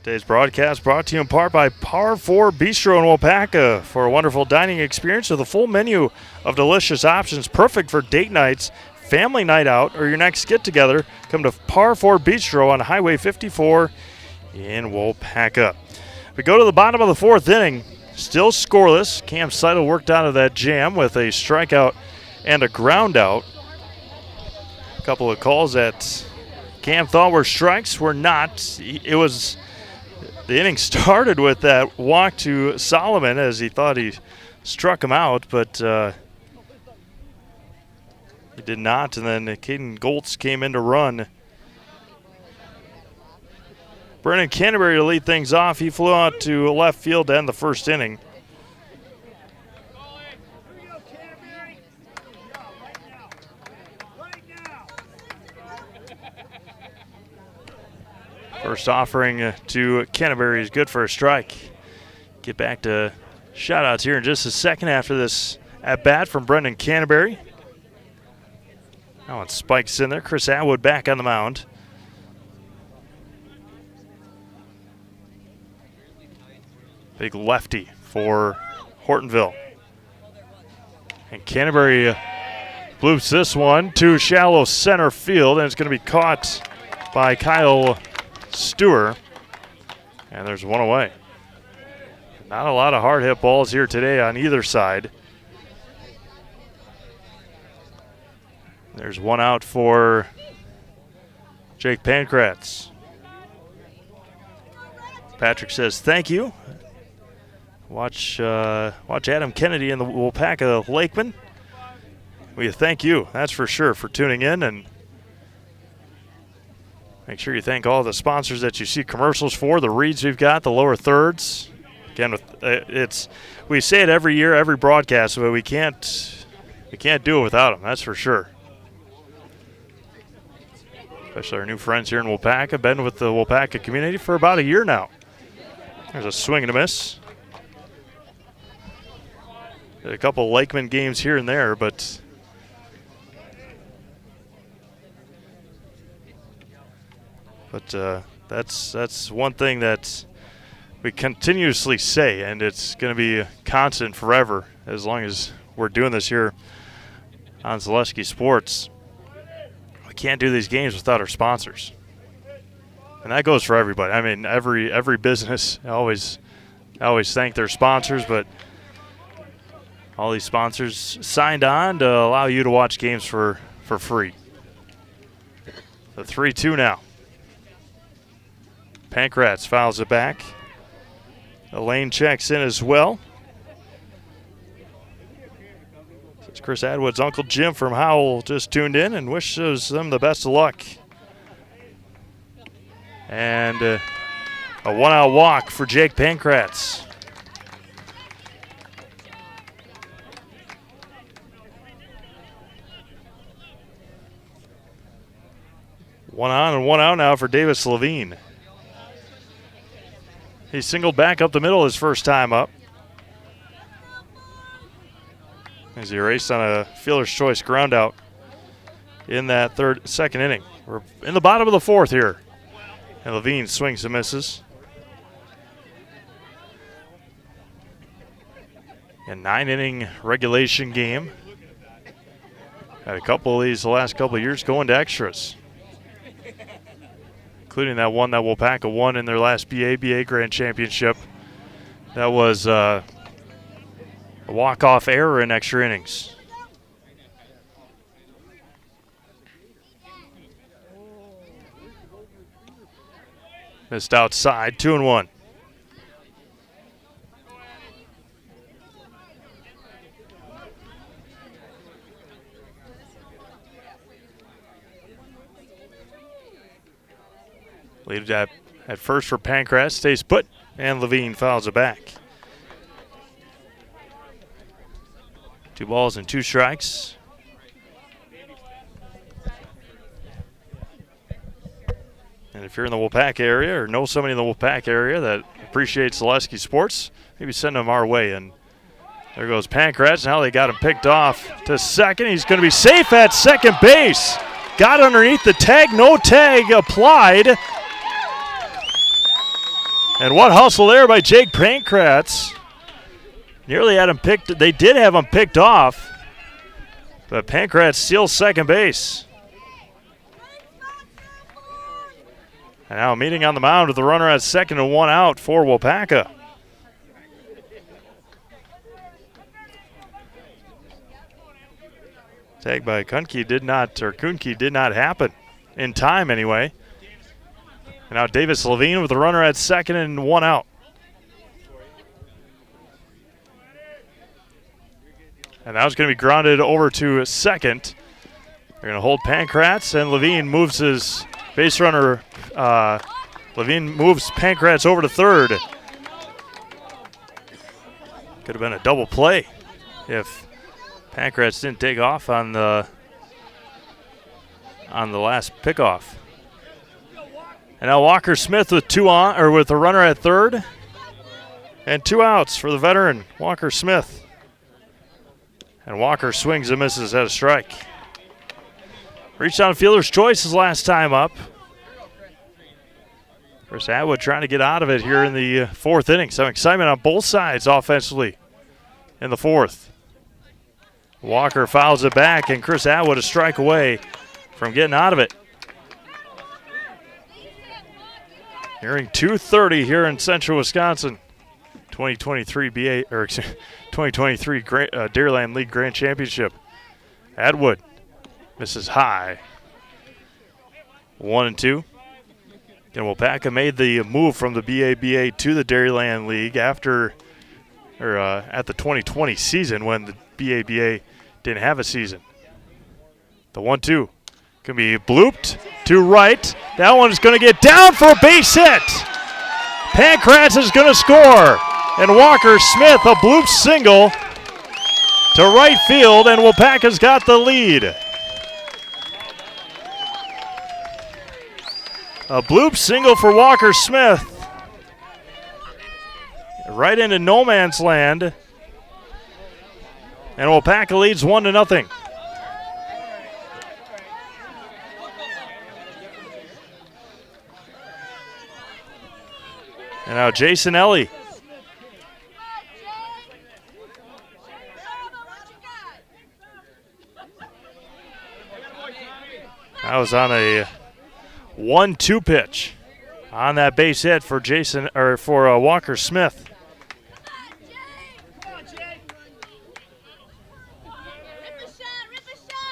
Today's broadcast brought to you in part by Par 4 Bistro in Waupaca. For a wonderful dining experience with a full menu of delicious options, perfect for date nights, family night out, or your next get-together, come to Par 4 Bistro on Highway 54 in Waupaca. We go to the bottom of the fourth inning, still scoreless. Cam Seidel worked out of that jam with a strikeout and a ground out. A couple of calls that Cam thought were strikes were not. It was... The inning started with that walk to Solomon as he thought he struck him out, but he did not. And then Caden Goltz came in to run. Brennan Canterbury to lead things off. He flew out to left field to end the first inning. First offering to Canterbury is good for a strike. Get back to shout-outs here in just a second after this at-bat from Brendan Canterbury. Now it spikes in there. Chris Atwood back on the mound. Big lefty for Hortonville. And Canterbury bloops this one to shallow center field, and it's going to be caught by Kyle Stewart, and there's one away. Not a lot of hard hit balls here today on either side. There's one out for Jake Pankratz. Patrick says thank you. Watch Adam Kennedy in the Waupaca Lakemen. We thank you, that's for sure, for tuning in, and make sure you thank all the sponsors that you see commercials for, the reads we've got, the lower thirds. Again, we say it every year, every broadcast, but we can't do it without them, that's for sure. Especially our new friends here in Waupaca. Been with the Waupaca community for about a year now. There's a swing and a miss. Did a couple Lakeman games here and there, but that's one thing that we continuously say, and it's going to be constant forever as long as we're doing this here on Zaleski Sports. We can't do these games without our sponsors, and that goes for everybody. I mean, every business always thank their sponsors, but all these sponsors signed on to allow you to watch games for free. The 3-2 now. Pankratz fouls it back. Elaine checks in as well. It's Chris Atwood's Uncle Jim from Howell just tuned in and wishes them the best of luck. And a one-out walk for Jake Pankratz. One on and one out now for Davis Levine. He singled back up the middle his first time up. As he raced on a fielder's choice ground out in that second inning. We're in the bottom of the fourth here. And Levine swings and misses. A 9-inning regulation game. Had a couple of these the last couple of years going to extras, including that one that Waupaca won in their last BABA Grand Championship. That was a walk-off error in extra innings. Missed outside, 2-1. Lead at first for Pancras, stays put, and Levine fouls it back. 2 balls and 2 strikes. And if you're in the Waupaca area or know somebody in the Waupaca area that appreciates Zaleski sports, maybe send them our way. And there goes Pancras. Now they got him picked off to second. He's going to be safe at second base. Got underneath the tag, no tag applied. And what hustle there by Jake Pancras. Nearly had him picked. They did have him picked off, but Pancras steals second base. And now meeting on the mound with the runner at second and 1 out for Waupaca. Tag by Kuhnke did not happen in time anyway. And now Davis Levine with the runner at second and 1 out. And now it's going to be grounded over to second. They're going to hold Pancras, and Levine moves his base runner. Levine moves Pancras over to third. Could have been a double play if Pancras didn't take off on the last pickoff. And now Walker Smith with with the runner at third, and 2 outs for the veteran Walker Smith. And Walker swings and misses at a strike. Reached on fielder's choice his last time up. Chris Atwood trying to get out of it here in the 4th inning. Some excitement on both sides offensively in the 4th. Walker fouls it back, and Chris Atwood a strike away from getting out of it. Nearing 2:30 here in Central Wisconsin. 2023 Dairyland League Grand Championship. Atwood misses high. 1-2. And Waupaca made the move from the BABA to the Dairyland League at the 2020 season when the BABA didn't have a season. The 1-2 can be blooped to right. That one is going to get down for a base hit. Pancras is going to score. And Walker Smith, a bloop single to right field, and Waupaca's got the lead. A bloop single for Walker Smith. Right into no man's land. And Waupaca leads 1-0. And now Jason Ellie. That was on a 1-2 pitch on that base hit for Walker Smith.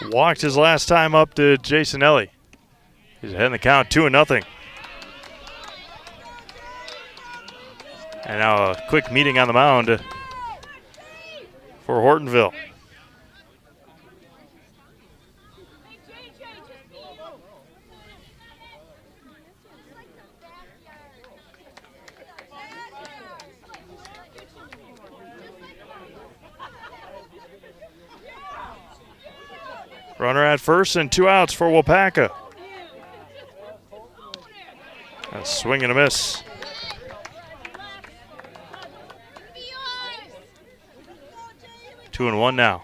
Walked his last time up to Jason Ellie. He's ahead in the count 2-0. And now a quick meeting on the mound for Hortonville. Runner at first and 2 outs for Waupaca. A swing and a miss. Two and 1 now.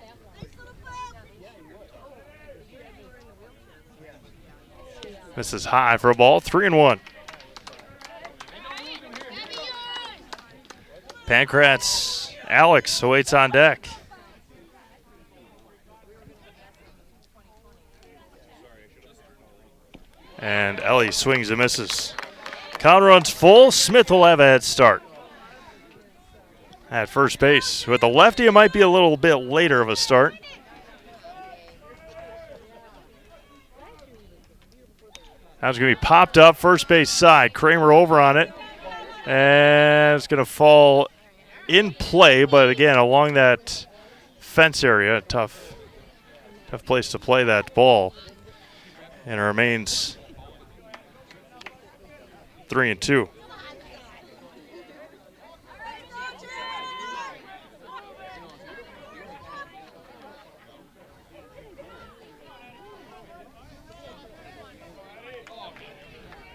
This is high for a ball, 3-1. Pancras Alex awaits on deck. And Ellie swings and misses. Count runs full. Smith will have a head start at first base. With the lefty, it might be a little bit later of a start. Now it's going to be popped up first base side. Kramer over on it. And it's going to fall in play, but again, along that fence area, tough place to play that ball. And it remains 3-2.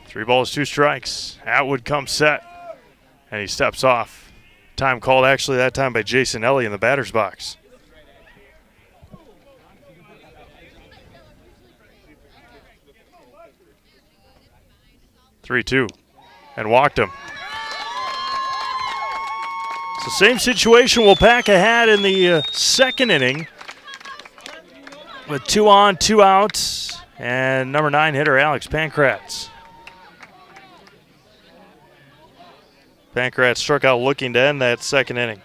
Three balls, two strikes. Atwood comes set, and he steps off. Time called actually that time by Jason Ellie in the batter's box. Three-two, and walked him. It's the same situation Waupaca had in the second inning with 2 on, 2 outs, and number 9 hitter Alex Pankratz. Pankratz struck out looking to end that second inning.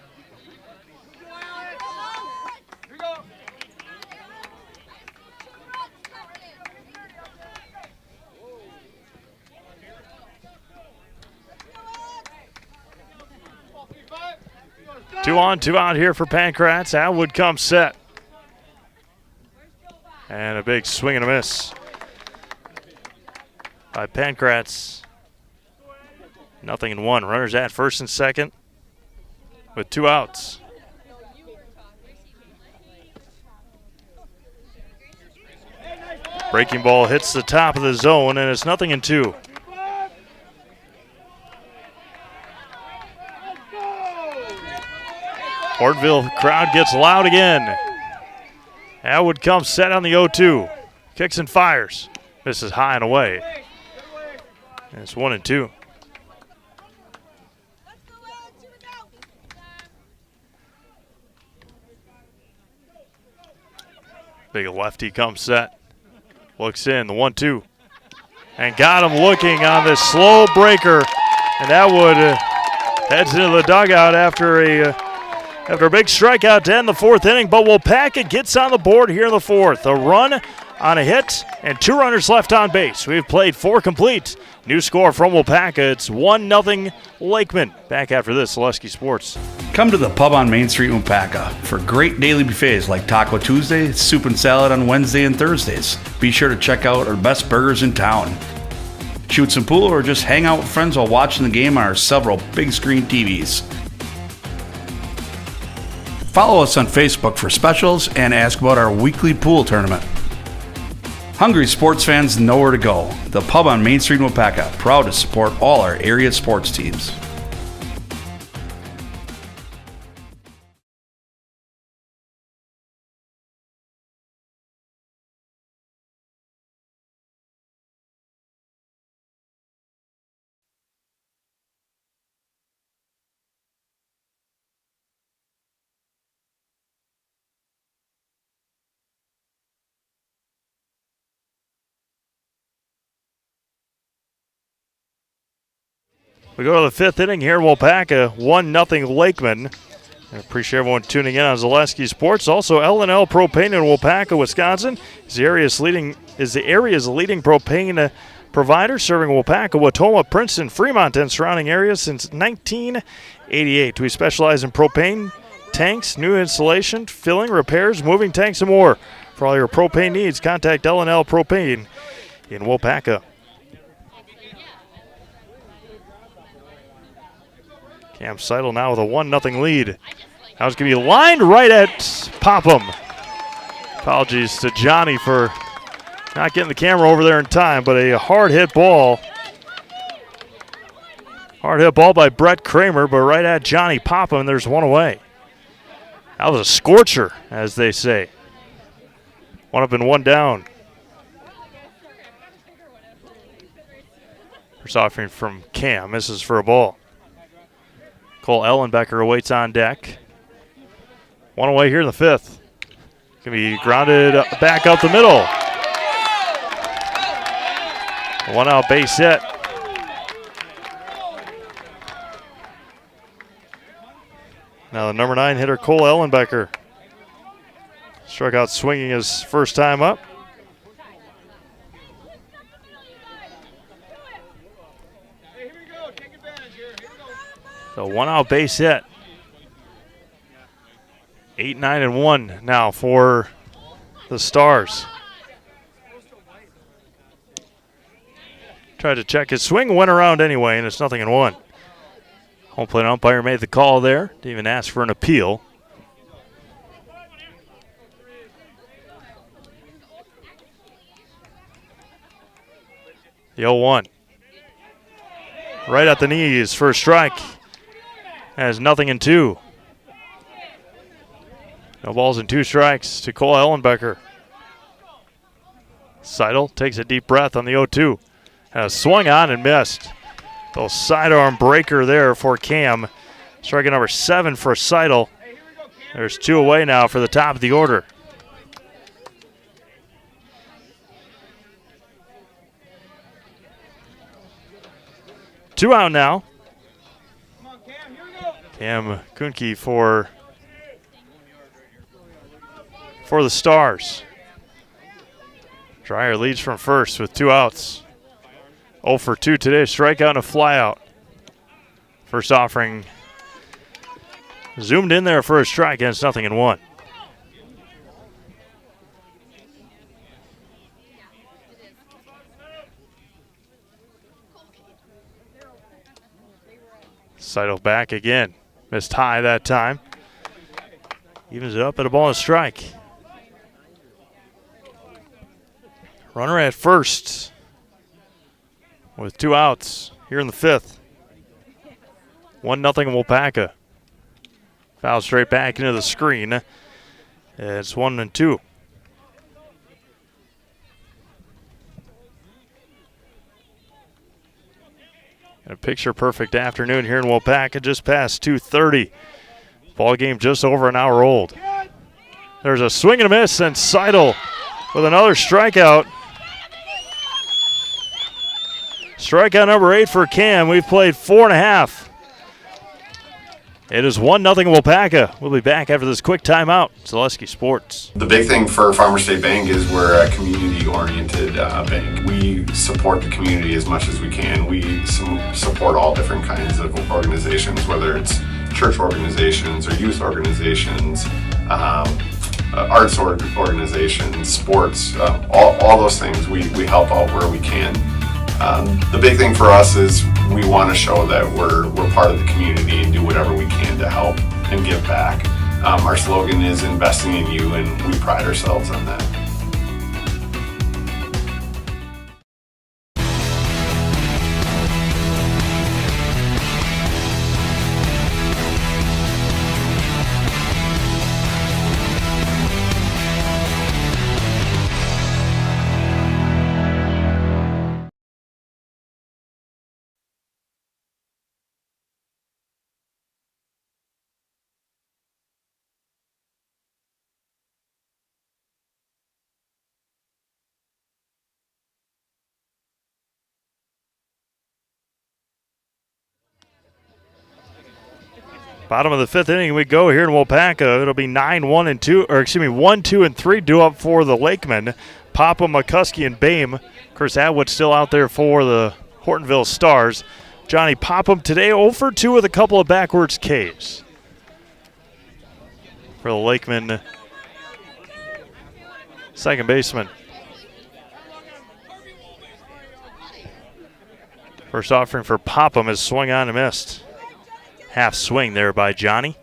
Two on, 2 out here for Pankratz. Atwood comes set. And a big swing and a miss by Pankratz. 0-1. Runners at first and second with 2 outs. Breaking ball hits the top of the zone, and it's 0-2. Hortonville crowd gets loud again. Atwood comes set on the 0-2. Kicks and fires. Misses high and away. And it's 1-2. Big lefty comes set. Looks in, the 1-2. And got him looking on this slow breaker. And Atwood heads into the dugout after a big strikeout to end the 4th inning. But Waupaca gets on the board here in the 4th. A run on a hit and 2 runners left on base. We've played 4 complete. New score from Waupaca. It's 1-0 Lakemen. Back after this, Zaleski Sports. Come to the pub on Main Street, Waupaca for great daily buffets like Taco Tuesday, soup and salad on Wednesday and Thursdays. Be sure to check out our best burgers in town. Shoot some pool or just hang out with friends while watching the game on our several big screen TVs. Follow us on Facebook for specials and ask about our weekly pool tournament. Hungry sports fans know where to go. The pub on Main Street, Waupaca, proud to support all our area sports teams. We go to the 5th inning here, Waupaca, 1-0 Lakemen. I appreciate everyone tuning in on Zaleski Sports. Also, L&L Propane in Waupaca, Wisconsin is the area's leading propane provider, serving Waupaca, Watoma, Princeton, Fremont, and surrounding areas since 1988. We specialize in propane tanks, new installation, filling, repairs, moving tanks, and more. For all your propane needs, contact L&L Propane in Waupaca. Cam Seidel now with a 1-0 lead. Now it's going to be lined right at Popham. Apologies to Johnny for not getting the camera over there in time, but a hard hit ball. Hard hit ball by Brett Kramer, but right at Johnny Popham, there's one away. That was a scorcher, as they say. 1 up and 1 down. First offering from Cam, misses for a ball. Cole Ellenbecker awaits on deck. 1 away here in the 5th. Can be grounded back up the middle. 1 out base hit. Now the number 9 hitter Cole Ellenbecker struck out swinging his first time up. one-out base hit. 8-9-1 now for the Stars. Tried to check his swing, went around anyway, and it's 0-1. Home plate umpire made the call there. Didn't even ask for an appeal. The 0-1. Right at the knees for a strike. Has 0-2. No balls and 2 strikes to Cole Ellenbecker. Seidel takes a deep breath on the 0-2. Has swung on and missed. Little sidearm breaker there for Cam. Striker number 7 for Seidel. There's 2 away now for the top of the order. Two out now. Cam Kuhnke for the Stars. Dreyer leads from first with 2 outs. 0 for 2 today, strikeout and a flyout. First offering zoomed in there for a strike, and it's 0-1. Seidel back again. Missed high that time. Evens it up at a ball and a strike. Runner at first with 2 outs here in the 5th. 1-0 Waupaca. Foul straight back into the screen. It's 1-2. A picture-perfect afternoon here in Waupaca, just past 2:30. Ball game just over an hour old. There's a swing and a miss, and Seidel with another strikeout. Strikeout number 8 for Cam. We've played 4.5. It is 1-0 Waupaca. We'll be back after this quick timeout. Zaleski Sports. The big thing for Farmer State Bank is we're a community-oriented bank. We support the community as much as we can. We support all different kinds of organizations, whether it's church organizations or youth organizations, arts organizations, sports, all those things. We help out where we can. The big thing for us is we want to show that we're part of the community and do whatever we can to help and give back. Our slogan is investing in you, and we pride ourselves on that. Bottom of the 5th inning we go here in Waupaca. It'll be 1-2-3 due up for the Lakemen. Popham, McCuskey, and Bame. Chris Atwood still out there for the Hortonville Stars. Johnny Popham today 0 for 2 with a couple of backwards Ks. For the Lakemen second baseman. First offering for Popham is swung on and missed. Half swing there by Johnny.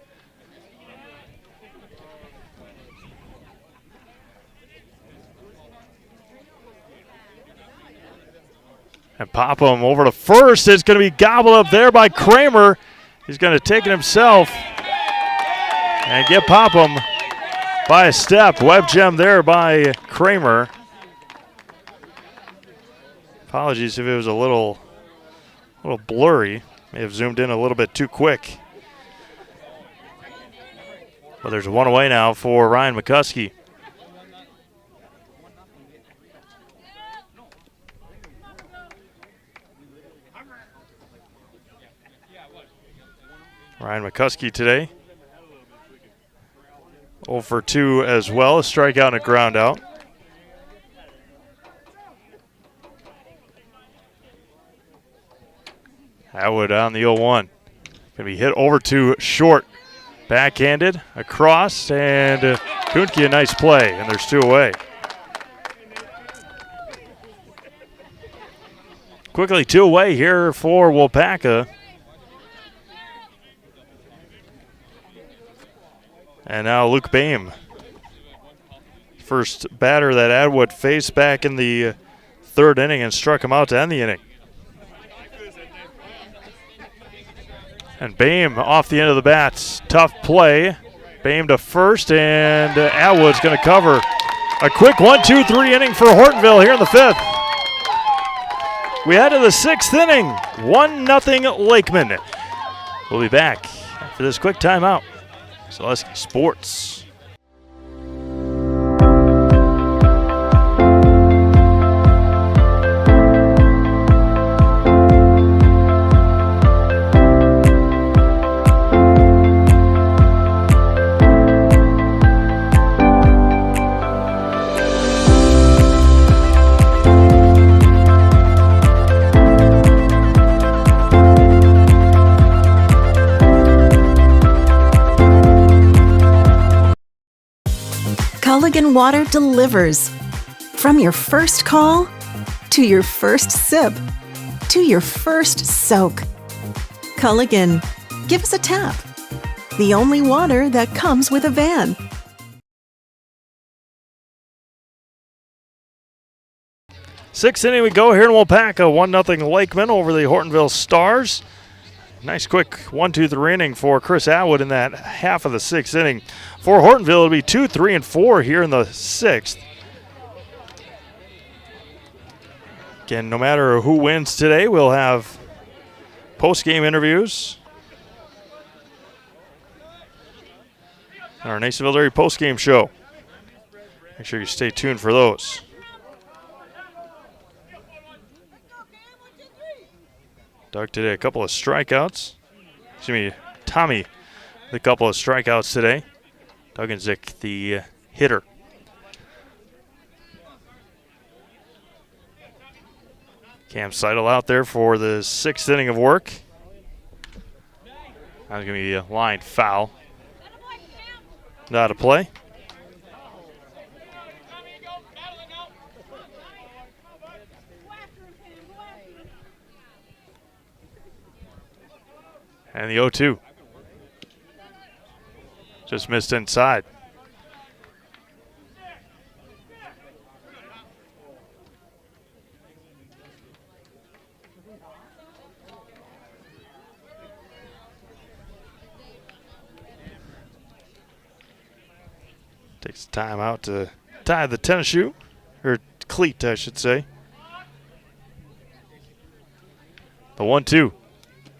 And Popham over to first. It's going to be gobbled up there by Kramer. He's going to take it himself and get Popham by a step. Web gem there by Kramer. Apologies if it was a little blurry. May have zoomed in a little bit too quick. But there's 1 away now for Ryan McCuskey. Ryan McCuskey today 0 for 2 as well. A strikeout and a ground out. Atwood on the 0-1. Gonna be hit over to short. Backhanded, across, and Kuhnke a nice play, and there's 2 away. Quickly 2 away here for Waupaca. And now Luke Boehm. First batter that Atwood faced back in the 3rd inning and struck him out to end the inning. And Boehm off the end of the bat. Tough play. Boehm to first, and Atwood's going to cover. A quick 1-2-3 inning for Hortonville here in the 5th. We head to the 6th inning. 1-0 Lakemen. We'll be back after this quick timeout. Zaleski Sports. Culligan Water delivers. From your first call, to your first sip, to your first soak. Culligan, give us a tap. The only water that comes with a van. Sixth inning we go here in Waupaca. 1-0 Lakemen over the Hortonville Stars. Nice quick 1-2-3 inning for Chris Atwood in that half of the 6th inning. For Hortonville, it'll be 2, 3, and 4 here in the 6th. Again, no matter who wins today, we'll have post-game interviews. Our Nasonville Dairy post-game show. Make sure you stay tuned for those. Doug today a couple of strikeouts. Excuse me, Tommy with a couple of strikeouts today. Dugganzik, the hitter. Cam Seidel out there for the 6th inning of work. That's going to be a line foul. Not a play. And the 0-2. Just missed inside. Takes time out to tie the tennis shoe, or cleat, I should say. The 1-2.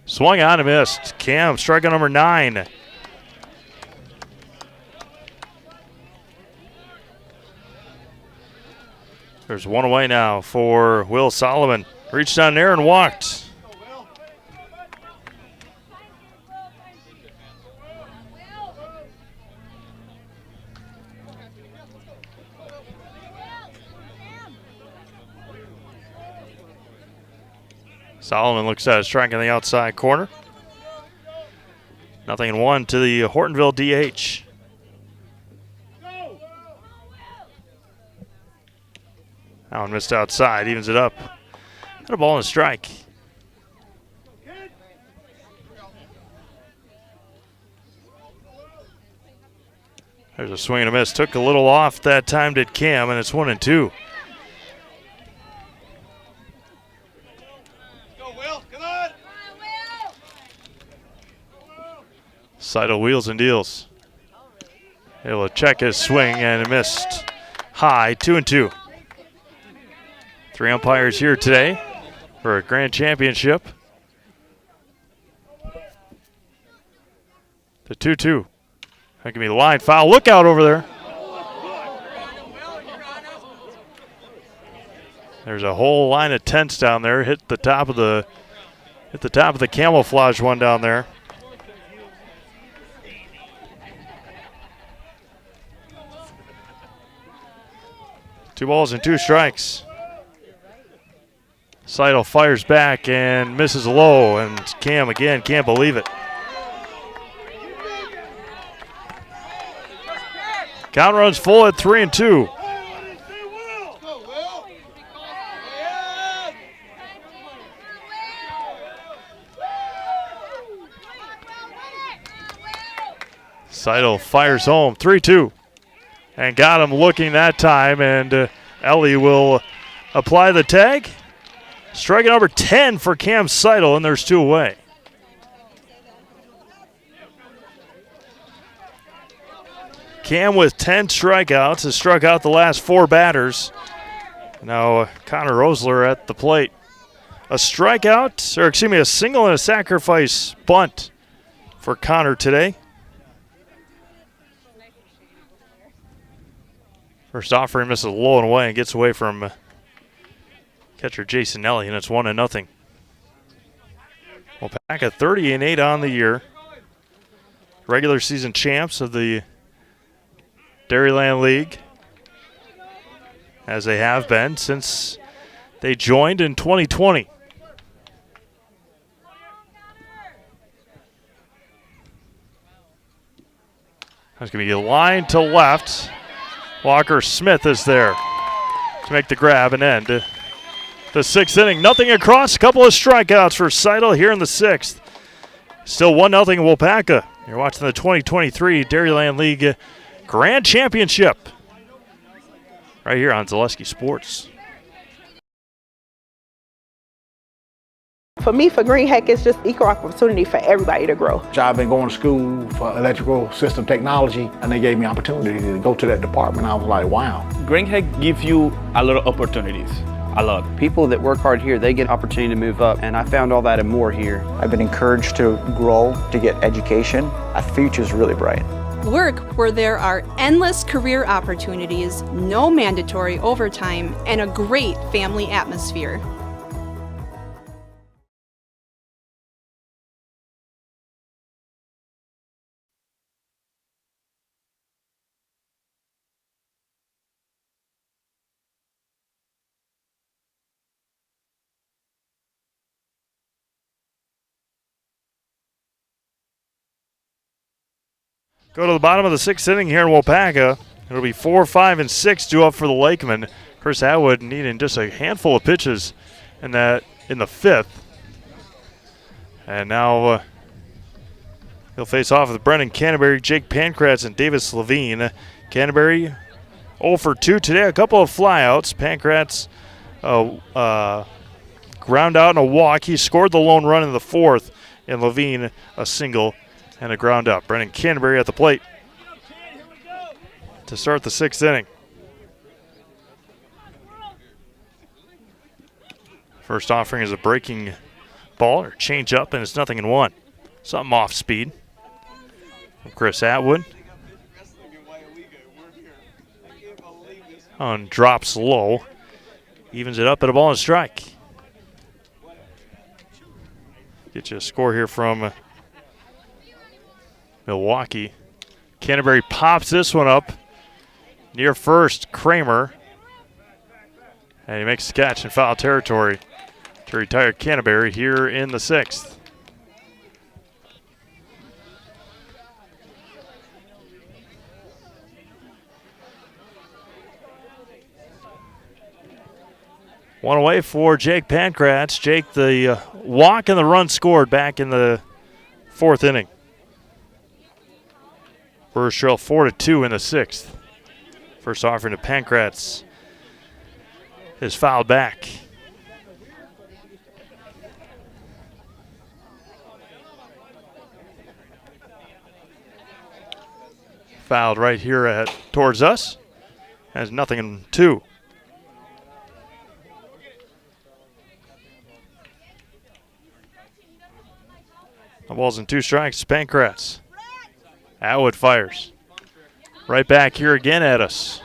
Swung on and missed. Cam, striker number 9. There's one away now for Will Solomon. Reached down there and walked. Solomon looks at a strike in the outside corner. 0-1 to the Hortonville DH. That one missed outside, evens it up. Got a ball and a strike. There's a swing and a miss. Took a little off that time, did Cam, and it's 1-2. Seidel wheels and deals. Able to check his swing and it missed high, 2-2. 3 umpires here today for a grand championship. The 2-2. That can be the line foul. Look out over there. There's a whole line of tents down there. Hit the top of the camouflage one down there. Two balls and 2 strikes. Seidel fires back and misses low, and Cam again can't believe it. Count runs full at 3-2. Seidel fires home, 3-2. And got him looking that time, and Ellie will apply the tag. Strike number 10 for Cam Seidel, and there's 2 away. Cam with 10 strikeouts has struck out the last 4 batters. Now Connor Rosler at the plate. A single and a sacrifice bunt for Connor today. First offering misses low and away and gets away from catcher Jason Nelly, and it's 1-0. Waupaca 30-8 on the year. Regular season champs of the Dairyland League, as they have been since they joined in 2020. That's going to be a line to left. Walker Smith is there to make the grab and end the 6th inning. Nothing across, a couple of strikeouts for Seidel here in the 6th. Still 1-0 Waupaca. You're watching the 2023 Dairyland League Grand Championship right here on Zaleski Sports. For me, for Green Heck, it's just equal opportunity for everybody to grow. I've been going to school for electrical system technology, and they gave me opportunity to go to that department. I was like, wow. Green Heck gives you a lot of opportunities. A lot. People that work hard here, they get opportunity to move up, and I found all that and more here. I've been encouraged to grow, to get education. Our future's really bright. Work where there are endless career opportunities, no mandatory overtime, and a great family atmosphere. Go to the bottom of the 6th inning here in Waupaca. It'll be 4, 5, and 6 due up for the Lakemen. Chris Atwood needing just a handful of pitches in the 5th. And now he'll face off with Brennan Canterbury, Jake Pancratz, and Davis Levine. Canterbury 0 for 2 today, a couple of flyouts. Pancratz ground out and a walk. He scored the lone run in the 4th, and Levine a single and a ground out. Brennan Canterbury at the plate to start the 6th inning. First offering is a breaking ball or change up, and it's 0-1. Something off speed from Chris Atwood. On drops low. Evens it up at a ball and strike. Get you a score here from Milwaukee. Canterbury pops this one up near first. Kramer, and he makes the catch in foul territory to retire Canterbury here in the 6th. One away for Jake Pancratz. Jake, the walk and the run scored back in the 4th inning. First trail 4-2 in the 6th. First offering to Pancratz is fouled back. Fouled right here towards us. Has 0-2. The ball's in 2 strikes. Pancratz. Atwood fires. Right back here again at us.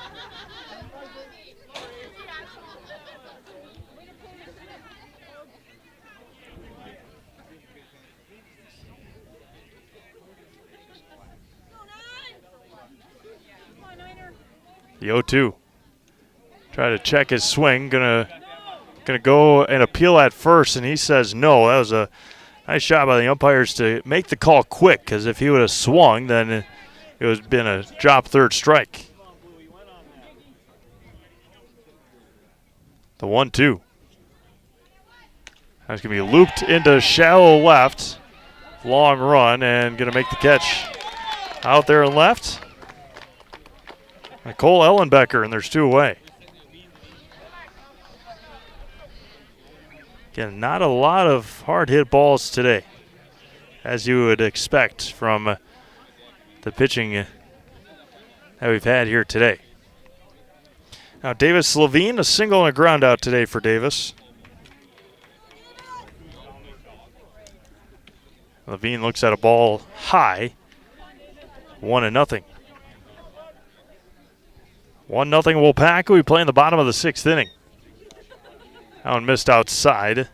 The 0-2. Try to check his swing. Gonna go and appeal at first, and he says no. That was a nice shot by the umpires to make the call quick, because if he would have swung, then it would have been a drop 3rd strike. The 1-2. That's going to be looped into shallow left. Long run and going to make the catch out there and left. Nicole Ellenbecker, and there's 2 away. Again, not a lot of hard hit balls today, as you would expect from the pitching that we've had here today. Now Davis Levine, a single and a ground out today for Davis. Levine looks at a ball high, 1-0. 1-0 Waupaca. We play in the bottom of the 6th inning. That one missed outside.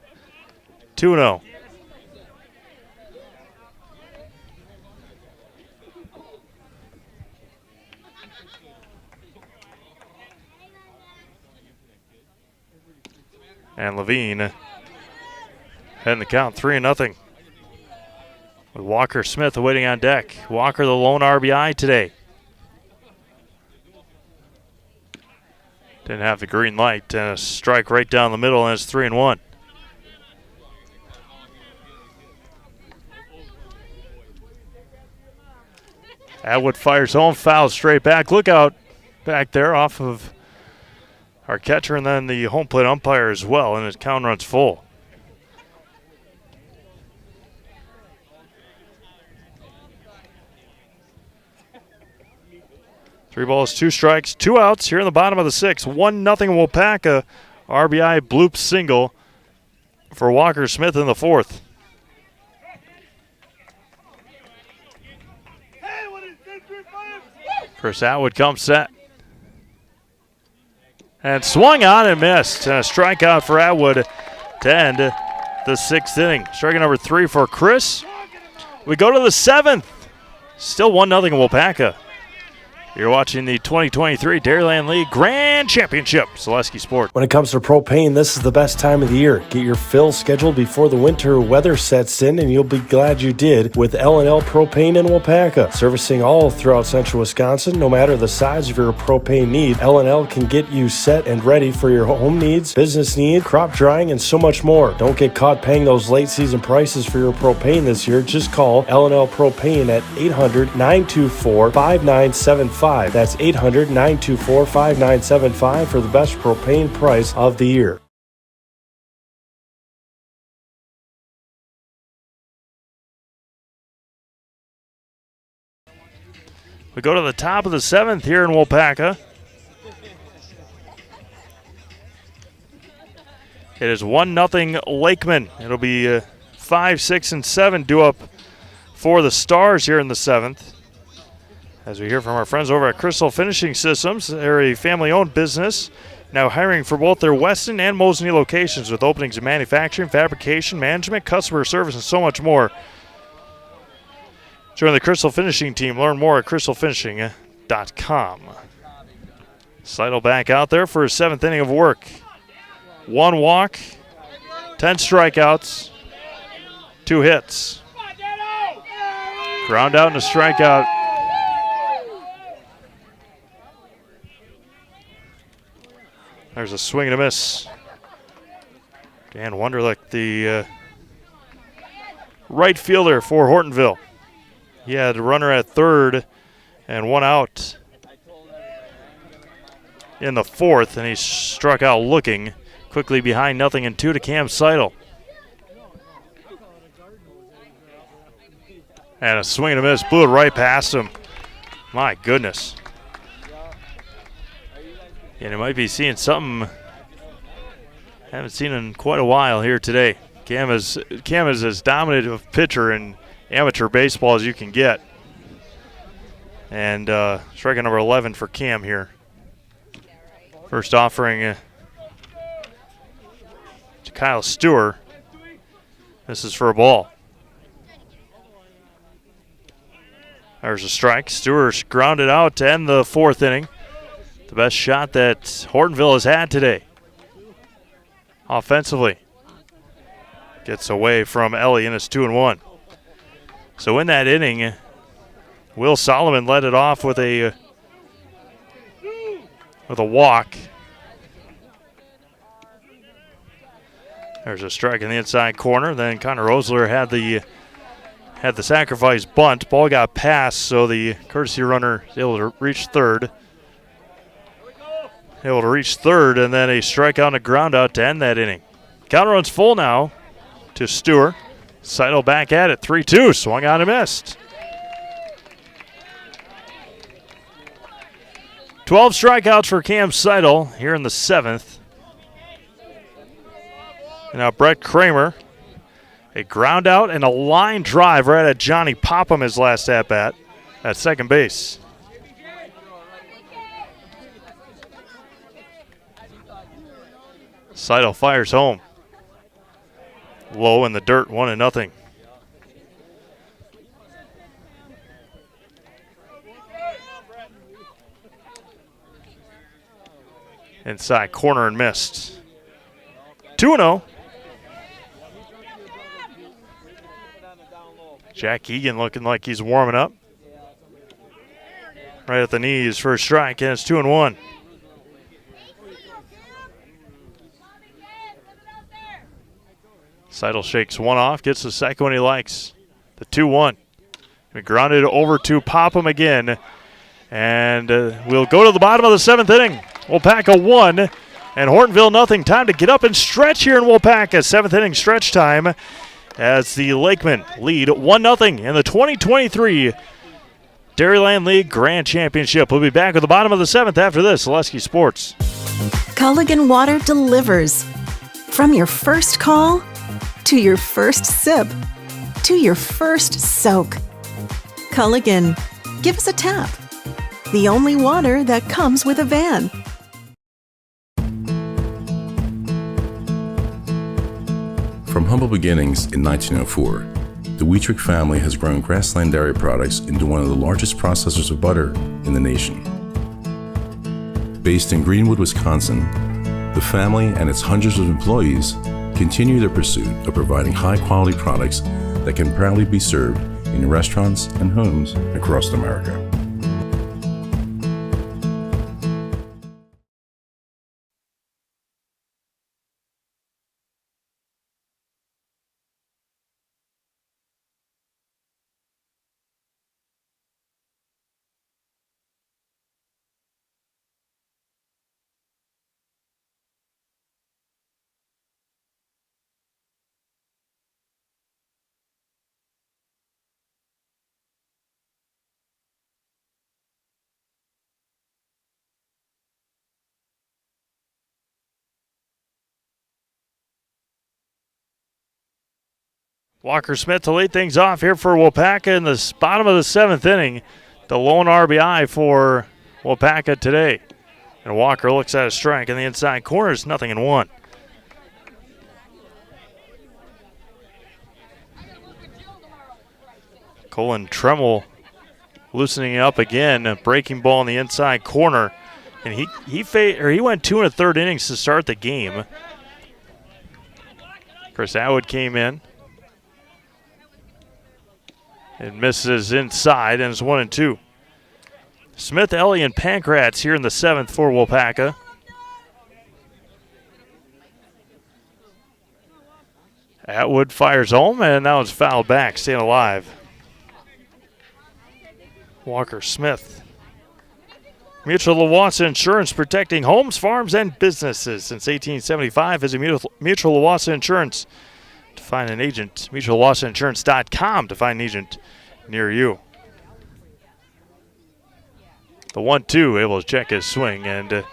2-0. And Levine heading the count 3-0. With Walker Smith awaiting on deck. Walker the lone RBI today. Didn't have the green light, and a strike right down the middle, and it's 3-1. Atwood fires home, foul straight back. Look out back there off of our catcher and then the home plate umpire as well, and his count runs full. Three balls, 2 strikes, 2 outs here in the bottom of the 6th. 1-0 Waupaca. RBI bloop single for Walker Smith in the 4th. Chris Atwood comes set. And swung on and missed. And a strikeout for Atwood to end the 6th inning. Strikeout number 3 for Chris. We go to the 7th. Still 1-0 Waupaca. You're watching the 2023 Dairyland League Grand Championship, Zaleski Sport. When it comes to propane, this is the best time of the year. Get your fill scheduled before the winter weather sets in, and you'll be glad you did with L&L Propane in Waupaca. Servicing all throughout central Wisconsin, no matter the size of your propane need, L&L can get you set and ready for your home needs, business needs, crop drying, and so much more. Don't get caught paying those late season prices for your propane this year. Just call L&L Propane at 800-924-5975. That's 800-924-5975 for the best propane price of the year. We go to the top of the 7th here in Waupaca. It is 1-0 Lakemen. It'll be 5, 6, and 7 due up for the Stars here in the 7th. As we hear from our friends over at Crystal Finishing Systems, they're a family-owned business, now hiring for both their Weston and Mosinee locations with openings in manufacturing, fabrication, management, customer service, and so much more. Join the Crystal Finishing team. Learn more at crystalfinishing.com. Seidel back out there for his 7th inning of work. 1 walk, 10 strikeouts, 2 hits. Ground out and a strikeout. There's a swing and a miss. Dan Wunderlich, the right fielder for Hortonville. He had a runner at 3rd and 1 out in the 4th, and he struck out looking. Quickly behind 0-2 to Cam Seidel. And a swing and a miss, blew it right past him. My goodness. And you might be seeing something haven't seen in quite a while here today. Cam is as dominant a pitcher in amateur baseball as you can get. And striker number 11 for Cam here. First offering to Kyle Stewart. This is for a ball. There's a strike. Stewart's grounded out to end the 4th inning. The best shot that Hortonville has had today. Offensively. Gets away from Ellie, and it's 2-1. So in that inning, Will Solomon led it off with a walk. There's a strike in the inside corner. Then Connor Osler had the sacrifice bunt. Ball got passed, so the courtesy runner is able to reach third. And then a strikeout and a ground out to end that inning. Count runs full now to Stewart. Seidel back at it, 3-2, swung on and missed. 12 strikeouts for Cam Seidel here in the 7th. And now Brett Kramer, a ground out and a line drive right at Johnny Popham his last at-bat at second base. Seidel fires home. Low in the dirt, 1-0. Inside corner and missed. 2-0. Jack Egan looking like he's warming up. Right at the knees for a strike, and it's 2-1. Seidel shakes one off, gets the second one he likes. The 2-1. We grounded over to Popham again. And we'll go to the bottom of the 7th inning. Waupaca 1 and Hortonville nothing. Time to get up and stretch here in Waupaca. 7th inning stretch time as the Lakemen lead 1-0 in the 2023 Dairyland League Grand Championship. We'll be back with the bottom of the 7th after this. Zaleski Sports. Culligan Water delivers. From your first call to your first sip to your first soak. Culligan, give us a tap. The only water that comes with a van. From humble beginnings in 1904, the Wheatrick family has grown Grassland Dairy Products into one of the largest processors of butter in the nation. Based in Greenwood, Wisconsin, the family and its hundreds of employees continue their pursuit of providing high-quality products that can proudly be served in restaurants and homes across America. Walker Smith to lead things off here for Waupaca in the bottom of the 7th inning. The lone RBI for Waupaca today. And Walker looks at a strike in the inside corner. It's 0-1. Colin Tremmel loosening up again. A breaking ball in the inside corner. And he went 2 1/3 innings to start the game. Chris Atwood came in. It misses inside, and it's 1-2. Smith, Ellie, and Pankratz here in the 7th for Waupaca. Atwood fires home, and now it's fouled back, staying alive. Walker Smith. Mutual Lawassa Insurance, protecting homes, farms, and businesses since 1875. Visit Mutual Lawassa Insurance to find an agent. MutualLawassaInsurance.com to find an agent near you. The 1-2 able to check his swing, and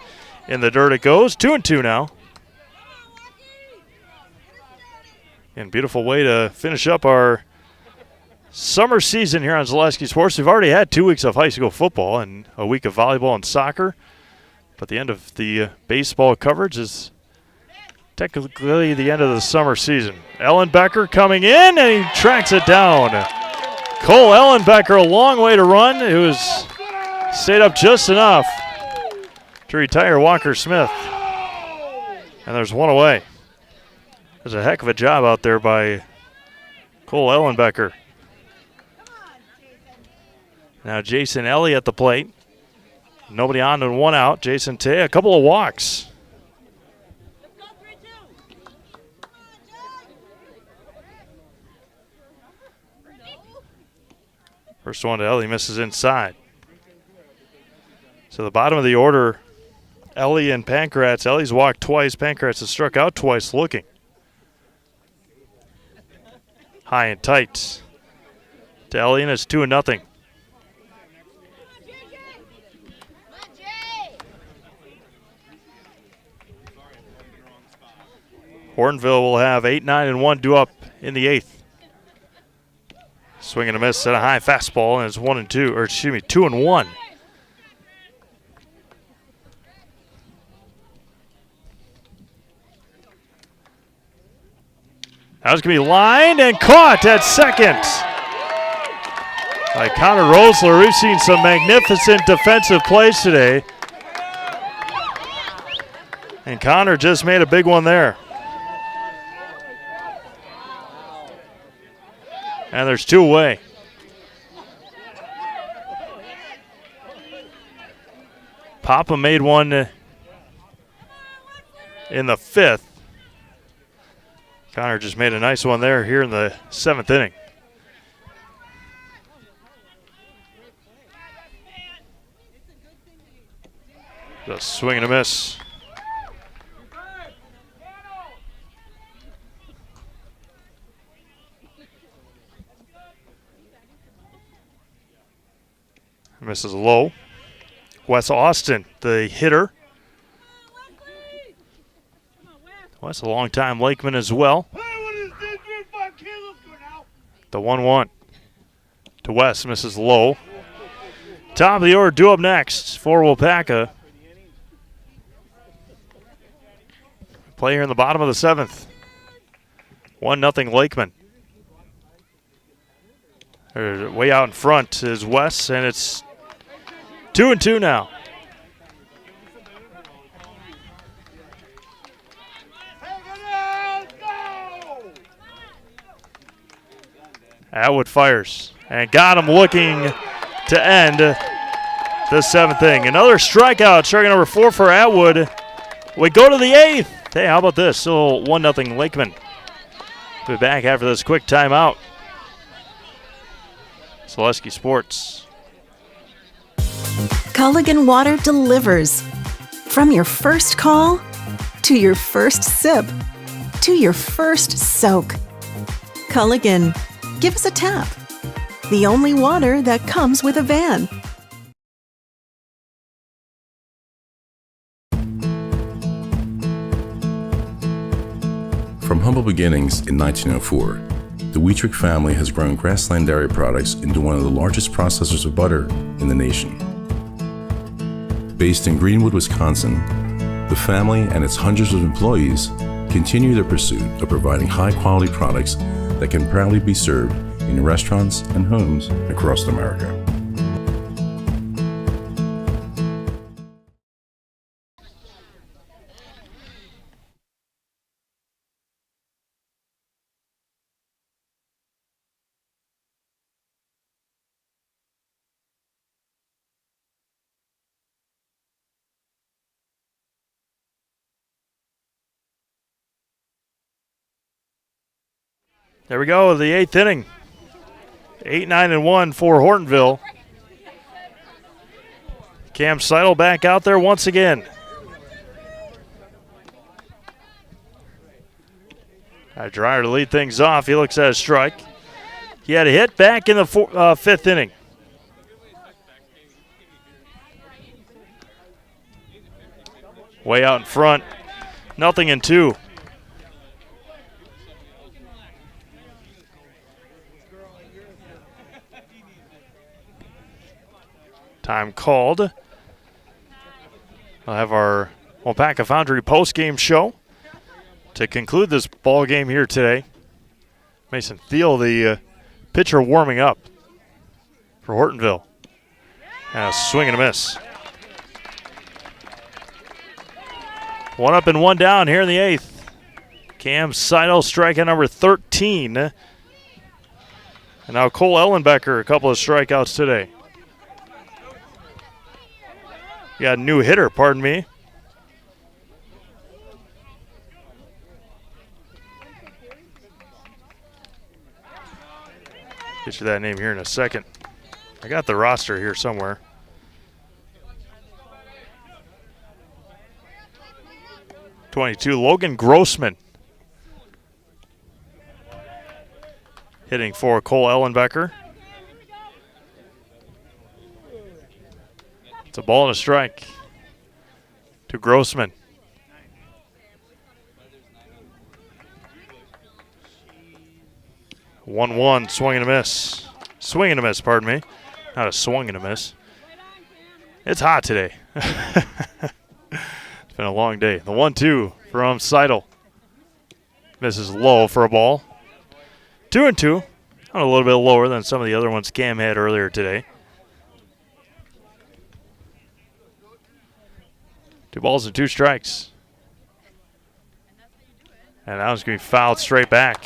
in the dirt it goes. 2-2 now. And beautiful way to finish up our summer season here on Zaleski Sports. We've already had 2 weeks of high school football and a week of volleyball and soccer, but the end of the baseball coverage is technically the end of the summer season. Ellenbecker coming in, and he tracks it down. Cole Ellenbecker, a long way to run. It was stayed up just enough to retire Walker Smith. And there's one away. There's a heck of a job out there by Cole Ellenbecker. Now Jason Ellie at the plate. Nobody on and one out. Jason Tay, a couple of walks. First one to Ellie, misses inside. So the bottom of the order, Ellie and Pankratz. Ellie's walked twice. Pankratz has struck out twice looking. High and tight to Ellie, and it's 2-0. Hortonville will have 8-9-1 due up in the 8th. Swing and a miss at a high fastball, and it's 2-1. That was going to be lined and caught at second by Connor Rosler. We've seen some magnificent defensive plays today. And Connor just made a big one there. And there's 2 away. Papa made one in the 5th. Connor just made a nice one there here in the 7th inning. Just swing and a miss. Misses low. Wes Austin, the hitter. Wes, a long-time Lakeman as well. The 1-1 to Wes, misses low. Top of the order, due up next for Waupaca. Play here in the bottom of the 7th. 1-0 Lakemen. Way out in front is Wes, and it's 2-2 now. Atwood fires and got him looking to end the 7th inning. Another strikeout, strikeout number 4 for Atwood. We go to the 8th. Hey, how about this? Still 1-0 Lakemen. We'll be back after this quick timeout. Zaleski Sports. Culligan Water delivers. From your first call, to your first sip, to your first soak. Culligan, give us a tap. The only water that comes with a van. From humble beginnings in 1904, the Wheatrick family has grown Grassland Dairy products into one of the largest processors of butter in the nation. Based in Greenwood, Wisconsin, the family and its hundreds of employees continue their pursuit of providing high-quality products that can proudly be served in restaurants and homes across America. There we go, the 8th inning. 8-9-1 for Hortonville. Cam Seidel back out there once again. Dreyer to lead things off. He looks at a strike. He had a hit back in the 5th inning. Way out in front. 0-2. Time called. We'll have our Waupaca Foundry post-game show to conclude this ball game here today. Mason Thiel, the pitcher, warming up for Hortonville. And a swing and a miss. 1 up and 1 down here in the 8th. Cam Seidel strikeout number 13. And now Cole Ellenbecker, a couple of strikeouts today. Got a new hitter, pardon me. Get you that name here in a second. I got the roster here somewhere. #22, Logan Grossman. Hitting for Cole Ellenbecker. It's a ball and a strike to Grossman. One, swing and a miss. Swing and a miss, pardon me. Not a swing and a miss. It's hot today. It's been a long day. The 1-2 from Seidel. Misses low for a ball. 2-2. A little bit lower than some of the other ones Cam had earlier today. 2 balls and 2 strikes. And that was going to be fouled straight back.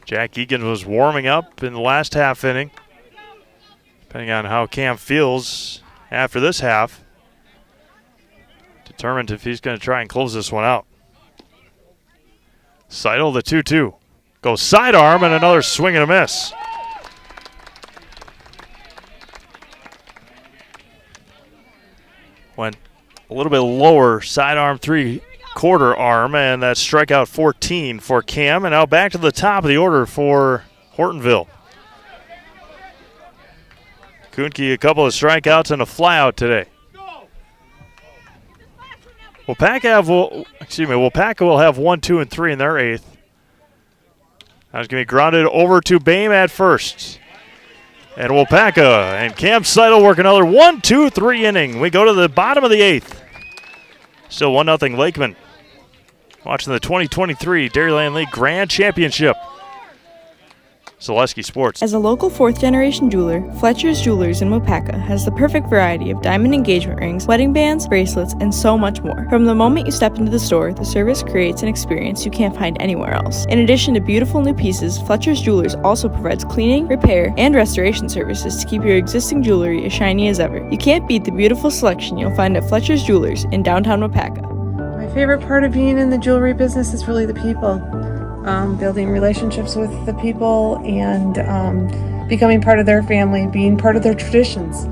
Jack Egan was warming up in the last half inning. Depending on how Cam feels after this half, determined if he's going to try and close this one out. Seidel, the 2-2. Goes sidearm and another swing and a miss. Went a little bit lower, sidearm 3/4 arm, and that's strikeout 14 for Cam. And now back to the top of the order for Hortonville. Kuhnke, a couple of strikeouts and a flyout today. Waupaca will have 1, 2, and 3 in their 8th. That's going to be grounded over to Boehm at first. And Waupaca and Cam Seidel work another 1, 2, 3 inning. We go to the bottom of the 8th. Still 1-0 Lakemen. Watching the 2023 Dairyland League Grand Championship. Zaleski Sports. As a local 4th-generation jeweler, Fletcher's Jewelers in Waupaca has the perfect variety of diamond engagement rings, wedding bands, bracelets, and so much more. From the moment you step into the store, the service creates an experience you can't find anywhere else. In addition to beautiful new pieces, Fletcher's Jewelers also provides cleaning, repair, and restoration services to keep your existing jewelry as shiny as ever. You can't beat the beautiful selection you'll find at Fletcher's Jewelers in downtown Waupaca. My favorite part of being in the jewelry business is really the people. Building relationships with the people and becoming part of their family, being part of their traditions.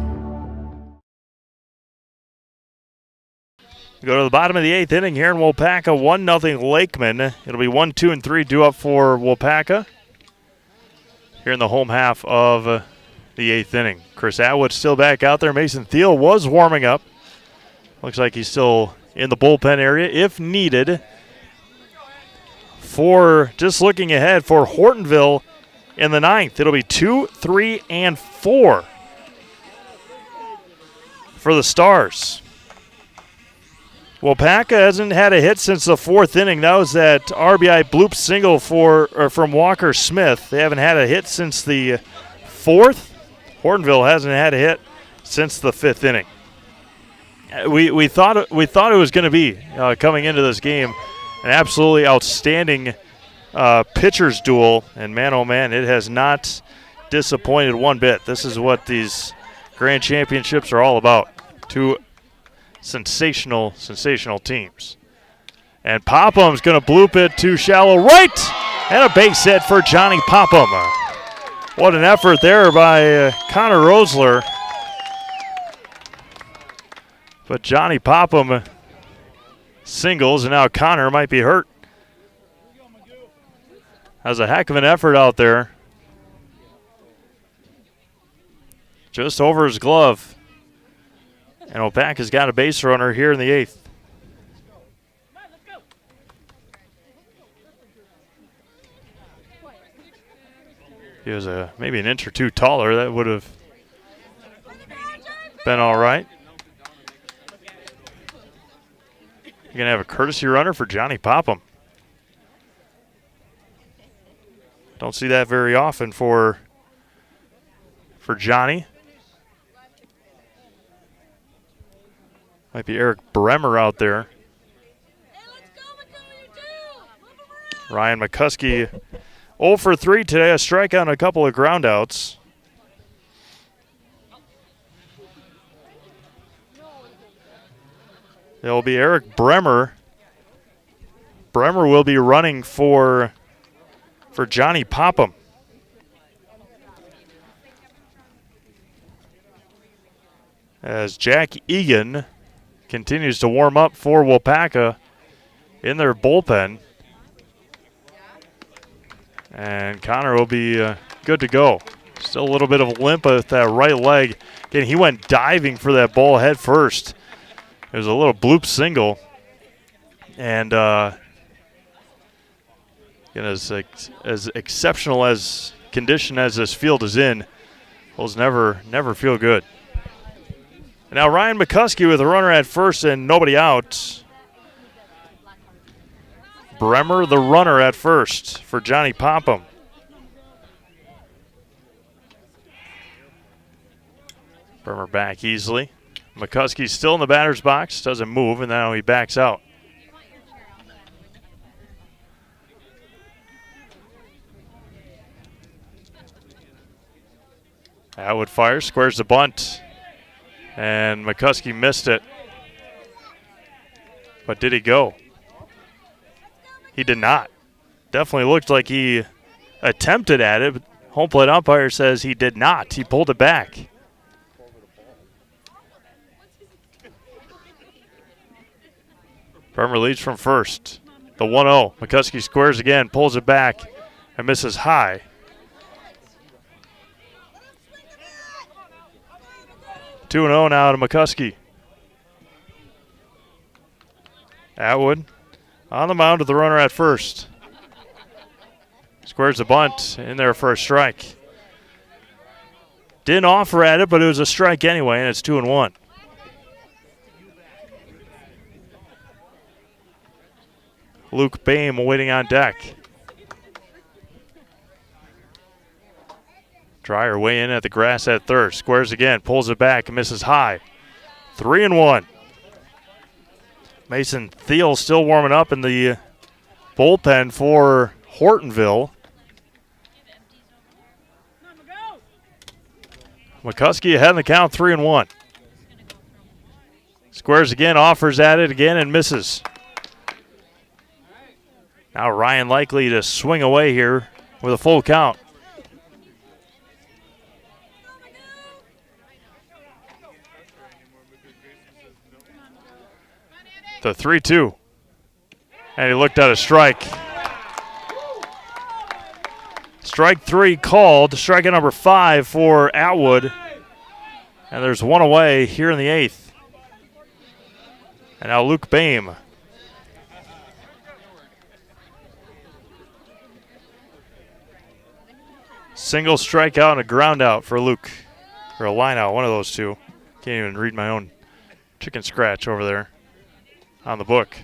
We go to the bottom of the 8th inning here in Waupaca, 1-0 Lakemen. It'll be 1, 2, and 3 due up for Waupaca here in the home half of the 8th inning. Chris Atwood's still back out there. Mason Thiel was warming up. Looks like he's still in the bullpen area if needed. For just looking ahead for Hortonville in the 9th, it'll be 2, 3, and 4 for the Stars. Waupaca hasn't had a hit since the 4th inning. That was that RBI bloop single from Walker Smith. They haven't had a hit since the 4th. Hortonville hasn't had a hit since the 5th inning. We thought it was going to be coming into this game an absolutely outstanding pitcher's duel, and man, oh man, it has not disappointed one bit. This is what these grand championships are all about. 2 sensational teams. And Popham's going to bloop it to shallow right, and a base hit for Johnny Popham. What an effort there by Connor Rosler. But Johnny Popham singles, and now Connor might be hurt. That was a heck of an effort out there. Just over his glove. And Waupaca's got a base runner here in the 8th. He was maybe an inch or 2 taller. That would have been all right. You're going to have a courtesy runner for Johnny Popham. Don't see that very often for Johnny. Might be Eric Bremer out there. Ryan McCuskey 0 for 3 today, a strikeout and a couple of groundouts. It'll be Eric Bremer. Bremer will be running for Johnny Popham. as Jack Egan continues to warm up for Waupaca in their bullpen. And Connor will be good to go. Still a little bit of a limp with that right leg. Again, he went diving for that ball head first. It was a little bloop single. And as exceptional as condition as this field is in, those never feel good. And now Ryan McCuskey with a runner at first and nobody out. Bremer the runner at first for Johnny Popham. Bremer back easily. McCuskey still in the batter's box, doesn't move, and now he backs out. Atwood fires, squares the bunt, and McCuskey missed it. But did he go? He did not. Definitely looked like he attempted at it, but home plate umpire says he did not. He pulled it back. Bremer leads from first. The 1-0. McCuskey squares again, pulls it back, and misses high. Two 2-0 now to McCuskey. Atwood on the mound with the runner at first. Squares the bunt in there for a strike. Didn't offer at it, but it was a strike anyway, and it's 2-1. Luke Boehm waiting on deck. Dreyer way in at the grass at third. Squares again, pulls it back, and misses high. 3-1. Mason Thiel still warming up in the bullpen for Hortonville. McCuskey ahead in the count, 3-1. Squares again, offers at it again, and misses. Now Ryan likely to swing away here with a full count. The 3-2. And he looked at a strike. Strike three called. Strikeout number 5 for Atwood. And there's one away here in the 8th. And now Luke Boehm. Single strikeout and a ground out for Luke. Or a line out, one of those two. Can't even read my own chicken scratch over there on the book.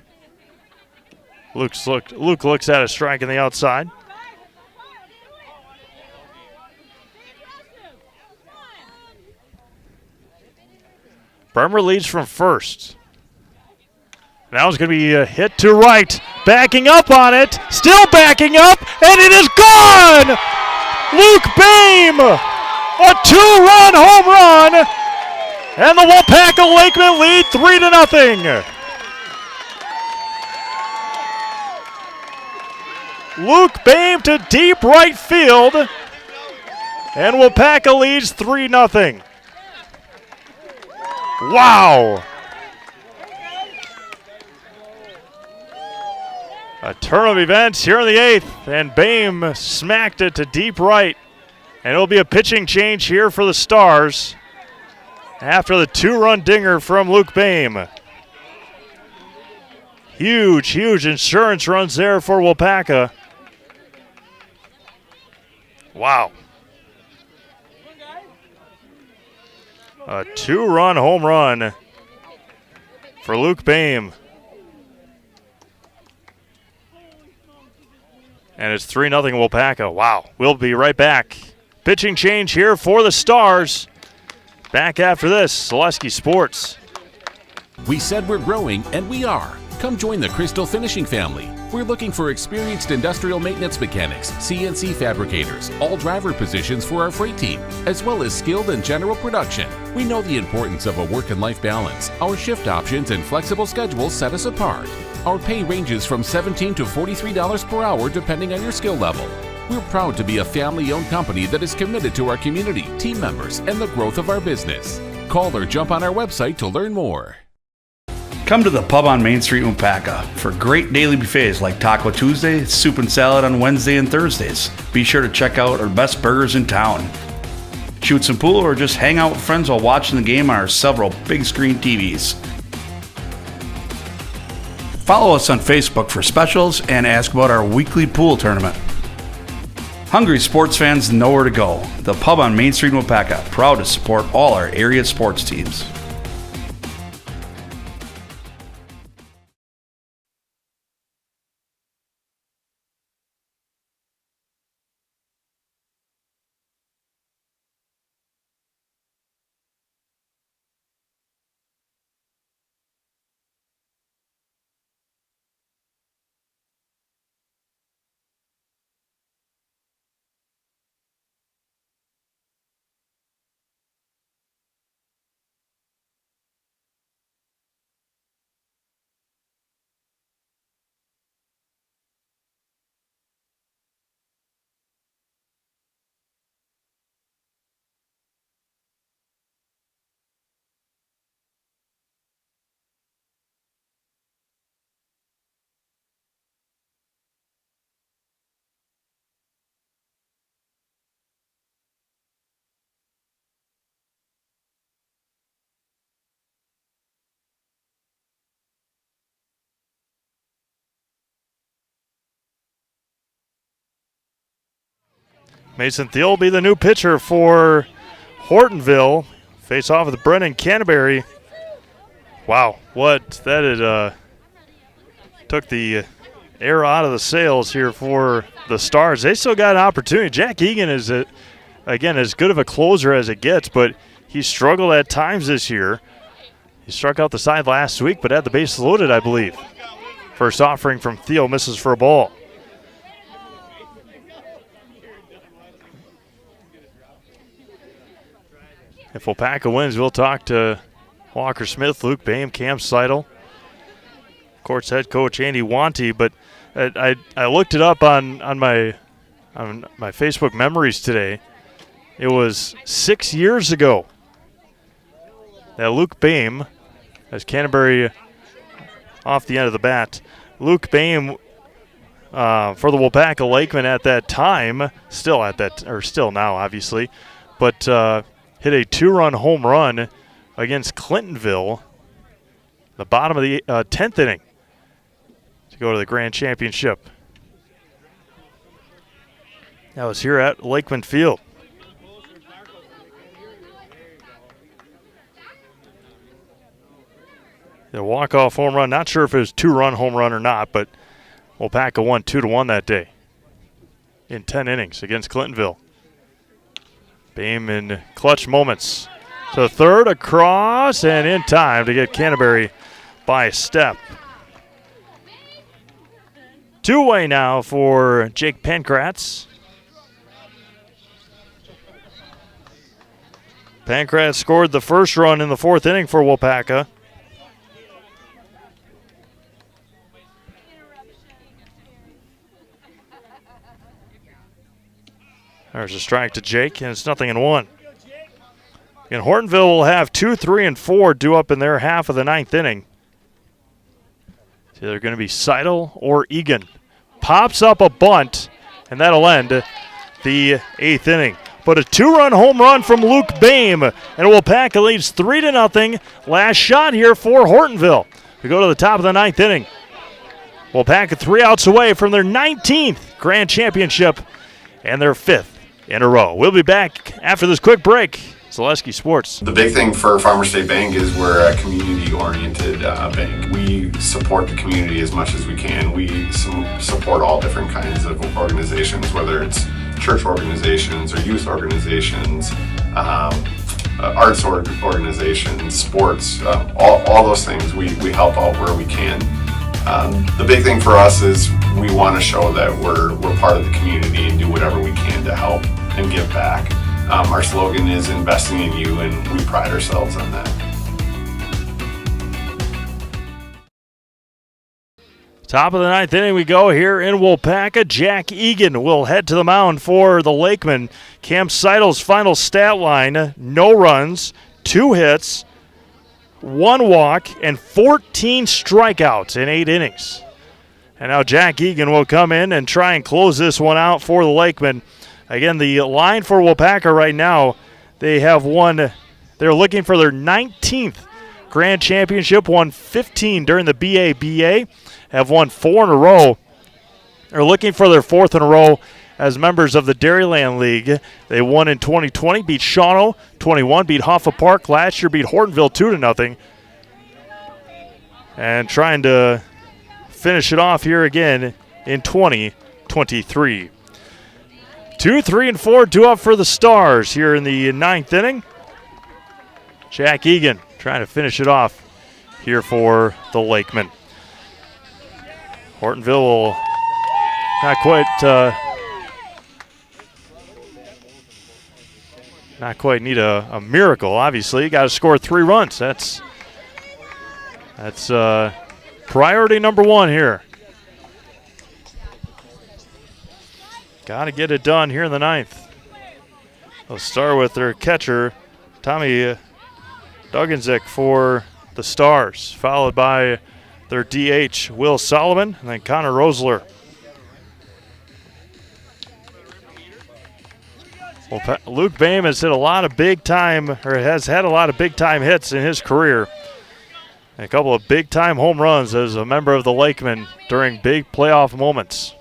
Luke looks at a strike on the outside. Bremer leads from first. Now it's going to be a hit to right. Backing up on it. Still backing up. And it is gone! Luke Boehm! A 2-run home run! And the Waupaca Lakemen lead 3-0. Luke Boehm to deep right field. And Waupaca leads 3-0. Wow! A turn of events here in the 8th, and Boehm smacked it to deep right. And it'll be a pitching change here for the Stars after the 2-run dinger from Luke Boehm. Huge insurance runs there for Waupaca. Wow. A 2-run home run for Luke Boehm. And it's 3-0 Waupaca. Wow. We'll be right back. Pitching change here for the Stars. Back after this, Zaleski Sports. We said we're growing, and we are. Come join the Crystal Finishing family. We're looking for experienced industrial maintenance mechanics, CNC fabricators, all driver positions for our freight team, as well as skilled and general production. We know the importance of a work and life balance. Our shift options and flexible schedules set us apart. Our pay ranges from $17 to $43 per hour depending on your skill level. We're proud to be a family-owned company that is committed to our community, team members, and the growth of our business. Call or jump on our website to learn more. Come to the pub on Main Street, Waupaca for great daily buffets like Taco Tuesday, soup and salad on Wednesday and Thursdays. Be sure to check out our best burgers in town. Shoot some pool or just hang out with friends while watching the game on our several big screen TVs. Follow us on Facebook for specials and ask about our weekly pool tournament. Hungry sports fans know where to go. The pub on Main Street, Waupaca, proud to support all our area sports teams. Mason Thiel will be the new pitcher for Hortonville. Face off with Brennan Canterbury. Wow, took the air out of the sails here for the Stars. They still got an opportunity. Jack Egan is, again, as good of a closer as it gets, but he struggled at times this year. He struck out the side last week, but had the bases loaded, I believe. First offering from Thiel misses for a ball. If Waupaca wins, we'll talk to Walker Smith, Luke Boehm, Cam Seidel, of course, head coach Andy Wanty. But I looked it up on my Facebook memories today. It was 6 years ago that Luke Boehm, as Canterbury off the end of the bat, Luke Boehm for the Waupaca Lakemen at that time, still now obviously, but hit a 2-run home run against Clintonville, the bottom of the 10th inning, to go to the Grand Championship. That was here at Lakemen Field. The walk-off home run, not sure if it was 2-run home run or not, but Waupaca won 2-1 that day in 10 innings against Clintonville. Boehm in clutch moments. So third across and in time to get Canterbury by a step. Two-way now for Jake Pankratz. Pankratz scored the first run in the fourth inning for Waupaca. There's a strike to Jake, and it's 0-1. And Hortonville will have 2, 3, and 4 due up in their half of the ninth inning. It's either going to be Seidel or Egan. Pops up a bunt, and that'll end the eighth inning. But a 2-run home run from Luke Boehm, and Waupaca leads 3-0. Last shot here for Hortonville. We go to the top of the ninth inning. Waupaca 3 outs away from their 19th Grand Championship and their 5th in a row. We'll be back after this quick break. Zaleski Sports. The big thing for Farmer State Bank is we're a community-oriented bank. We support the community as much as we can. We support all different kinds of organizations, whether it's church organizations or youth organizations, arts organizations, sports, all those things. We help out where we can. The big thing for us is we want to show that we're part of the community and do whatever we can to help and give back. Our slogan is investing in you, and we pride ourselves on that. Top of the ninth inning we go here in Waupaca. Jack Egan will head to the mound for the Lakemen. Cam Seidel's final stat line, no runs, 2 hits, 1 walk, and 14 strikeouts in 8 innings. And now Jack Egan will come in and try and close this one out for the Lakemen. Again, the line for Waupaca right now, they're looking for their 19th Grand Championship, won 15 during the BABA, have won 4 in a row. They're looking for their 4th in a row as members of the Dairyland League. They won in 2020, beat Shawano 21, beat Hoffa Park last year, beat Hortonville 2-0. And trying to finish it off here again in 2023. 2, 3, and 4, 2 up for the Stars here in the 9th inning. Jack Egan trying to finish it off here for the Lakemen. Hortonville will not quite need a miracle, obviously. You got to score 3 runs. That's priority number 1 here. Got to get it done here in the 9th. They'll start with their catcher, Tommy Duganzik for the Stars, followed by their DH, Will Solomon, and then Connor Rosler. Well, Luke Boehm has had a lot of big-time hits in his career. And a couple of big-time home runs as a member of the Lakemen during big playoff moments.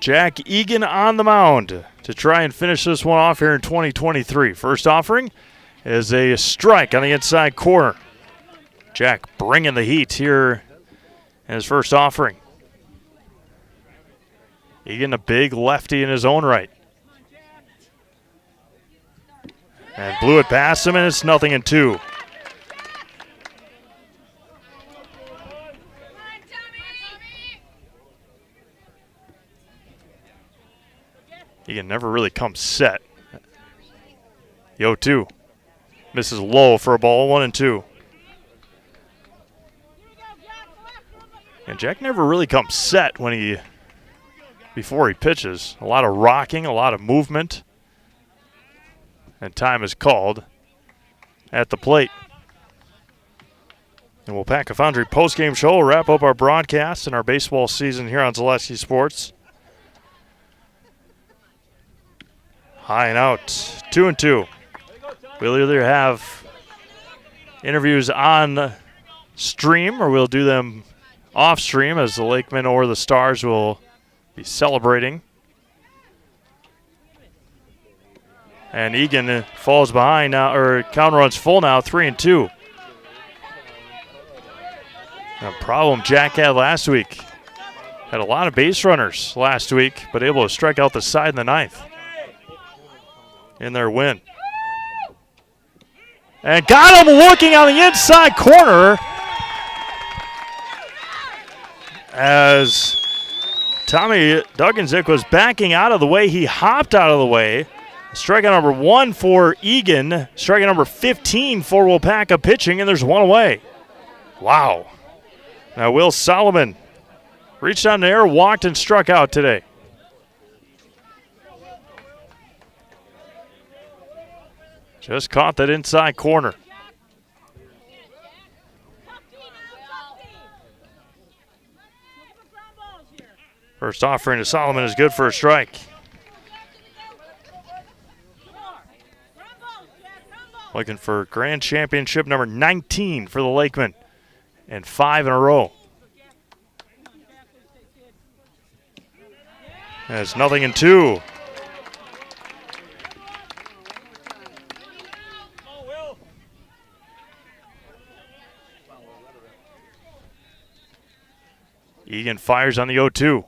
Jack Egan on the mound to try and finish this one off here in 2023. First offering is a strike on the inside corner. Jack bringing the heat here in his first offering. Egan, a big lefty in his own right. And blew it past him, and it's 0-2. Egan never really comes set. The 0-2. Misses low for a ball, 1-2. And Jack never really comes set before he pitches. A lot of rocking, a lot of movement. And time is called at the plate. And Waupaca Foundry postgame show will wrap up our broadcast and our baseball season here on Zaleski Sports. High and out, 2-2. We'll either have interviews on stream or we'll do them off stream as the Lakemen or the Stars will be celebrating. And Egan falls behind now, or count runs full now, 3-2. A problem Jack had last week. Had a lot of base runners last week, but able to strike out the side in the 9th in their win. And got him looking on the inside corner as Tommy Duganzik was backing out of the way. He hopped out of the way. Strikeout number 1 for Egan. Strikeout number 15 for Waupaca pitching, and there's 1 away. Wow. Now Will Solomon reached on the air, walked, and struck out today. Just caught that inside corner. First offering to Solomon is good for a strike. Looking for Grand Championship number 19 for the Lakemen and 5 in a row. And it's 0-2. Egan fires on the 0-2.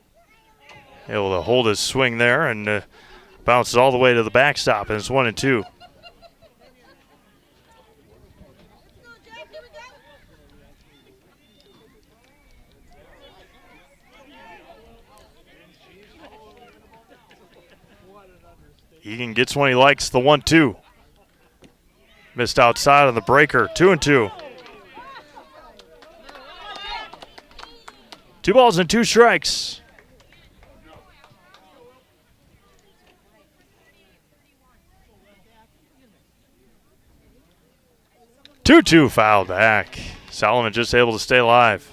Able to hold his swing there and bounces all the way to the backstop, and it's 1-2. Egan gets one he likes, the 1-2. Missed outside on the breaker, 2-2. 2 balls and 2 strikes. 2-2 foul back. Solomon just able to stay alive.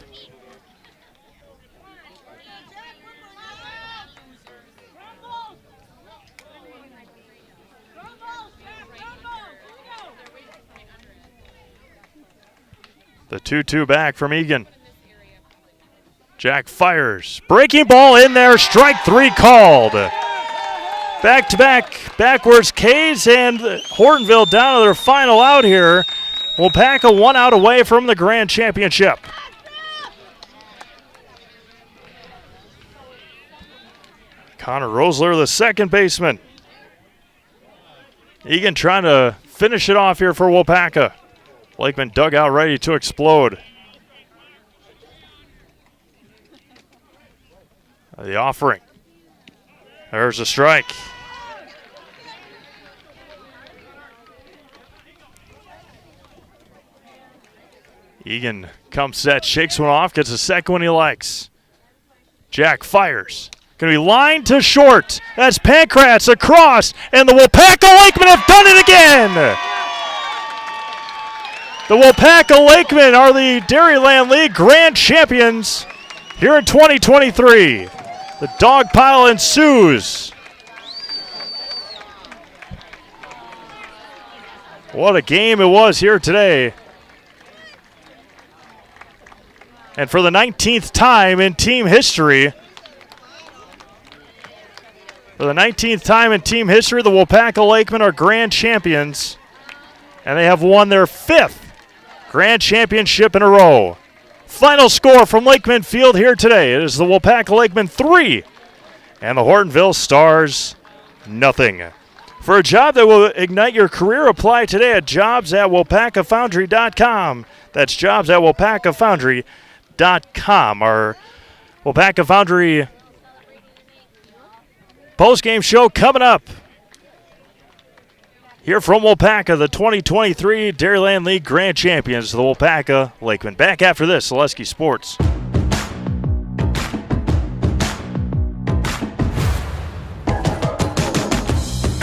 The 2-2 back from Egan. Jack fires. Breaking ball in there. Strike 3 called. Back-to-back backwards K's and Hortonville down to their final out here. Waupaca 1 out away from the grand championship. Connor Rosler, the second baseman. Egan trying to finish it off here for Waupaca. Lakemen dugout ready to explode. The offering. There's a strike. Egan comes set, shakes one off, gets a second one he likes. Jack fires. Going to be lined to short. That's Pancratz across, and the Waupaca Lakemen have done it again. The Waupaca Lakemen are the Dairyland League grand champions here in 2023. The dog pile ensues. What a game it was here today. And for the 19th time in team history, the Waupaca Lakemen are grand champions, and they have won their 5th grand championship in a row. Final score from Lakemen Field here today. It is the Waupaca Lakemen 3 and the Hortonville Stars nothing. For a job that will ignite your career, apply today at jobs@waupacafoundry.com. That's jobs@waupacafoundry.com. Our Waupaca Foundry post-game show coming up. Here from Waupaca, the 2023 Dairyland League Grand Champions, the Waupaca Lakemen. Back after this, Zaleski Sports.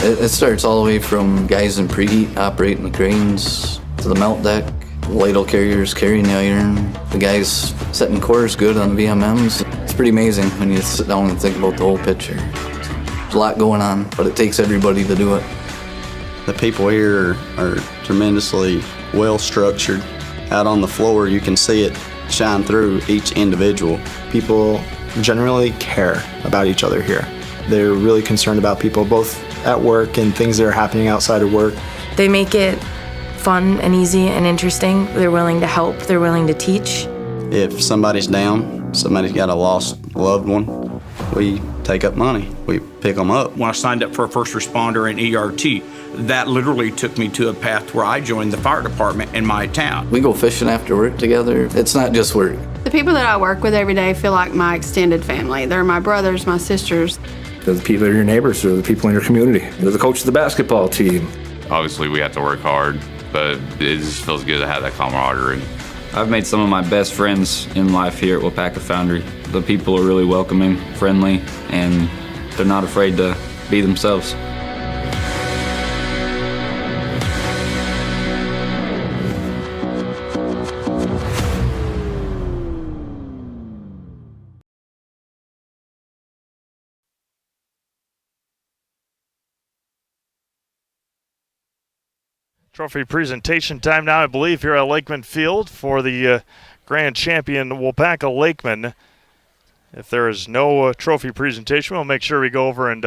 It starts all the way from guys in preheat operating the cranes to the melt deck, ladle carriers carrying the iron, the guys setting cores good on VMMs. It's pretty amazing when you sit down and think about the whole picture. There's a lot going on, but it takes everybody to do it. The people here are tremendously well structured. Out on the floor, you can see it shine through each individual. People generally care about each other here. They're really concerned about people both at work and things that are happening outside of work. They make it fun and easy and interesting. They're willing to help. They're willing to teach. If somebody's down, somebody's got a lost loved one, we take up money. We pick them up. When I signed up for a first responder in ERT, that literally took me to a path where I joined the fire department in my town. We go fishing after work together. It's not just work. The people that I work with every day feel like my extended family. They're my brothers, my sisters. They're the people that are your neighbors. They're the people in your community. They're the coach of the basketball team. Obviously, we have to work hard, but it just feels good to have that camaraderie. I've made some of my best friends in life here at Waupaca Foundry. The people are really welcoming, friendly, and they're not afraid to be themselves. Trophy presentation time now, I believe, here at Lakemen Field for the grand champion Waupaca Lakemen. If there is no trophy presentation, we'll make sure we go over and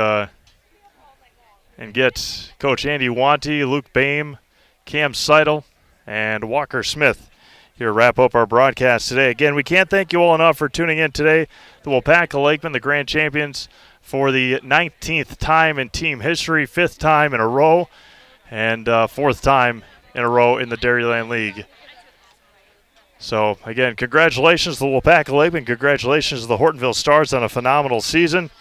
get Coach Andy Wanty, Luke Boehm, Cam Seidel, and Walker Smith here to wrap up our broadcast today. Again, we can't thank you all enough for tuning in today. The Waupaca Lakemen, the grand champions for the 19th time in team history, 5th time in a row, and 4th time in a row in the Dairyland League. So, again, congratulations to the Waupaca Lakemen. Congratulations to the Hortonville Stars on a phenomenal season.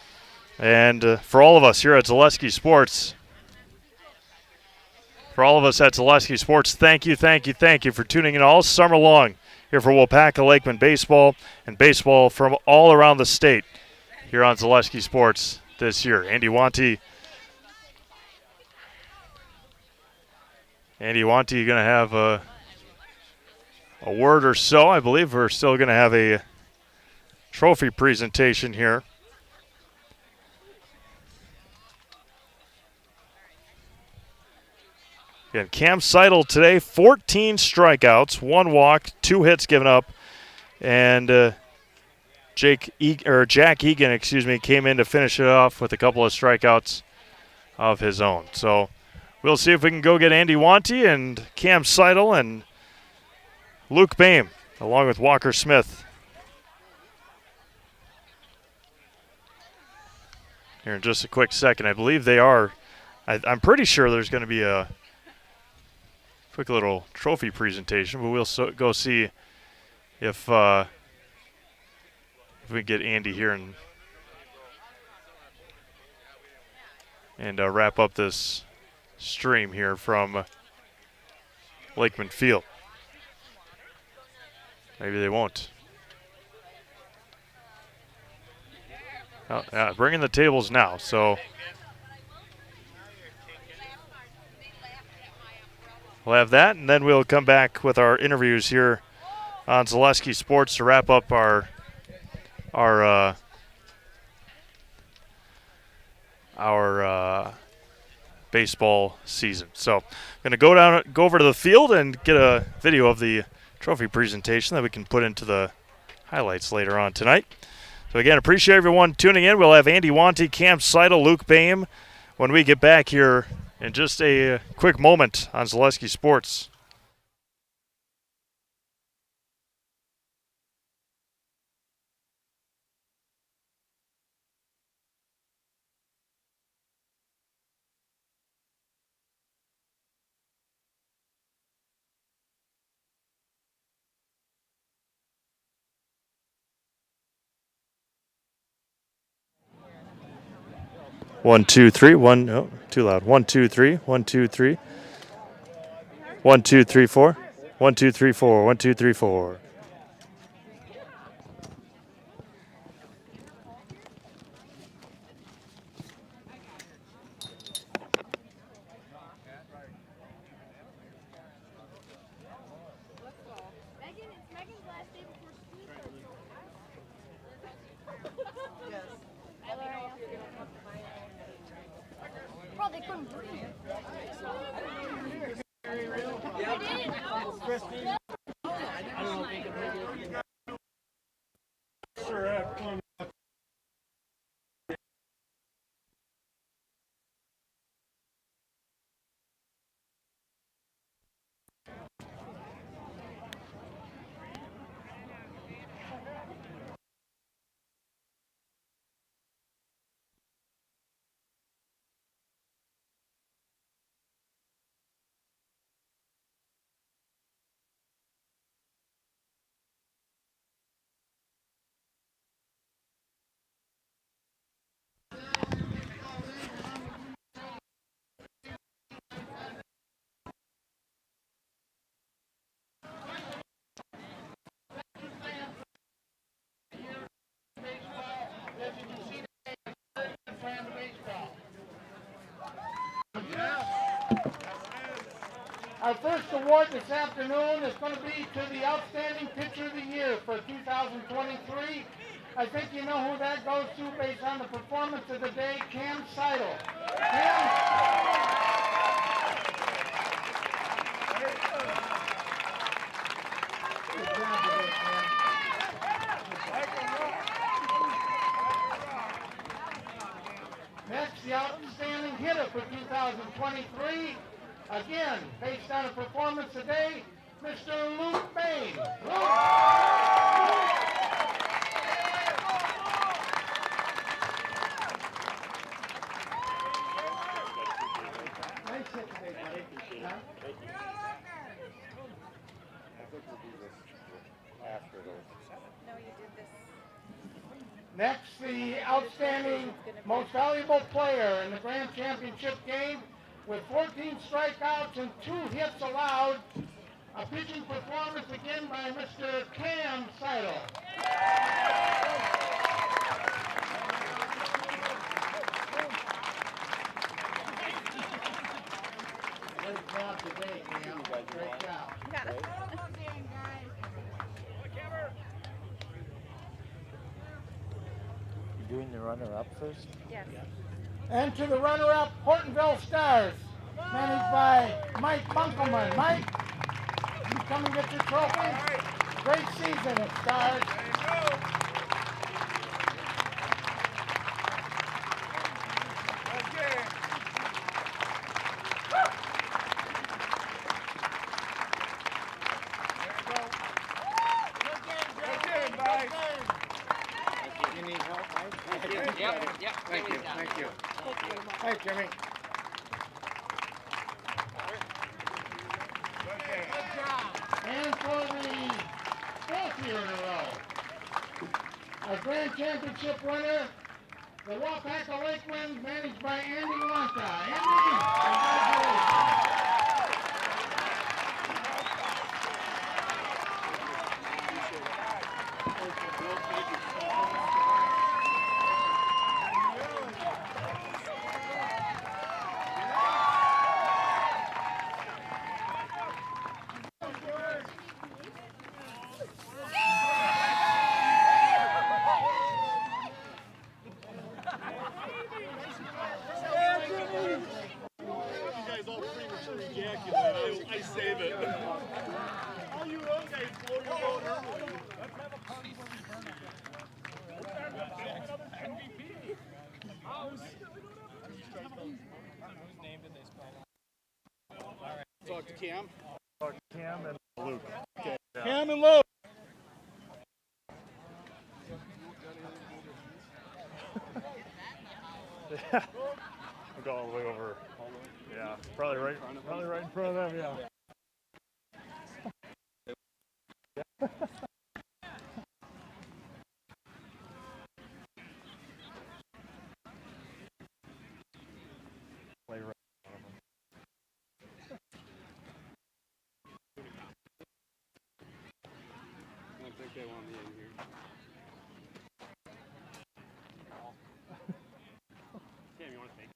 And for all of us here at Zaleski Sports, thank you for tuning in all summer long here for Waupaca Lakemen baseball and baseball from all around the state here on Zaleski Sports this year. Andy Wanty going to have a word or so. I believe we're still going to have a trophy presentation here. Again, Cam Seidel today, 14 strikeouts, 1 walk, 2 hits given up, and Jack Egan, came in to finish it off with a couple of strikeouts of his own. So we'll see if we can go get Andy Wanty and Cam Seidel and Luke Boehm, along with Walker Smith. Here in just a quick second. I believe they are. I'm pretty sure there's going to be a quick little trophy presentation, but we'll go see if we get Andy here and wrap up this stream here from Lakemen Field. Maybe they won't. Bringing the tables now, so we'll have that, and then we'll come back with our interviews here on Zaleski Sports to wrap up our baseball season. So I'm going to go over to the field and get a video of the trophy presentation that we can put into the highlights later on tonight. So again, appreciate everyone tuning in. We'll have Andy Wanty, Cam Seidel, Luke Boehm when we get back here in just a quick moment on Zaleski Sports. One, two, three. One, oh, too loud. 1, 2, 3. 1, 2, 3. 1, 2, 3, 4. 1, 2, 3, 4. 1, 2, 3, 4. Our first award this afternoon is going to be to the Outstanding Pitcher of the Year for 2023. I think you know who that goes to based on the performance of the day, Cam Seidel. Cam? Good job today, Cam. Next, the Outstanding Hitter for 2023. Again, based on a performance today, Mr. Luke Boehm. Nice hit today, buddy. Huh? Next, the Outstanding Most Valuable Player in the Grand Championship game. With 14 strikeouts and 2 hits allowed, a pitching performance again by Mr. Cam Seidel. Great job today, Cam. Great job. doing the runner-up first? Yes. And to the runner-up, Hortonville Stars, managed by Mike Bunkelman. Mike, you come and get your trophy. Great season at Stars. You need help, Mike? Yep. Thank you. Hey, Jimmy. And for the fourth year in a row, our grand championship winner, the Waupaca Lakemen, managed by Andy Wonka. Andy, congratulations. Talk to Cam. Talk to Cam and Luke. Okay. Cam and Luke. Yeah. I'll go all the way over. Yeah, probably right in front of them. Yeah. Lay right on them. I think they want me in here. Cam, you want to take it?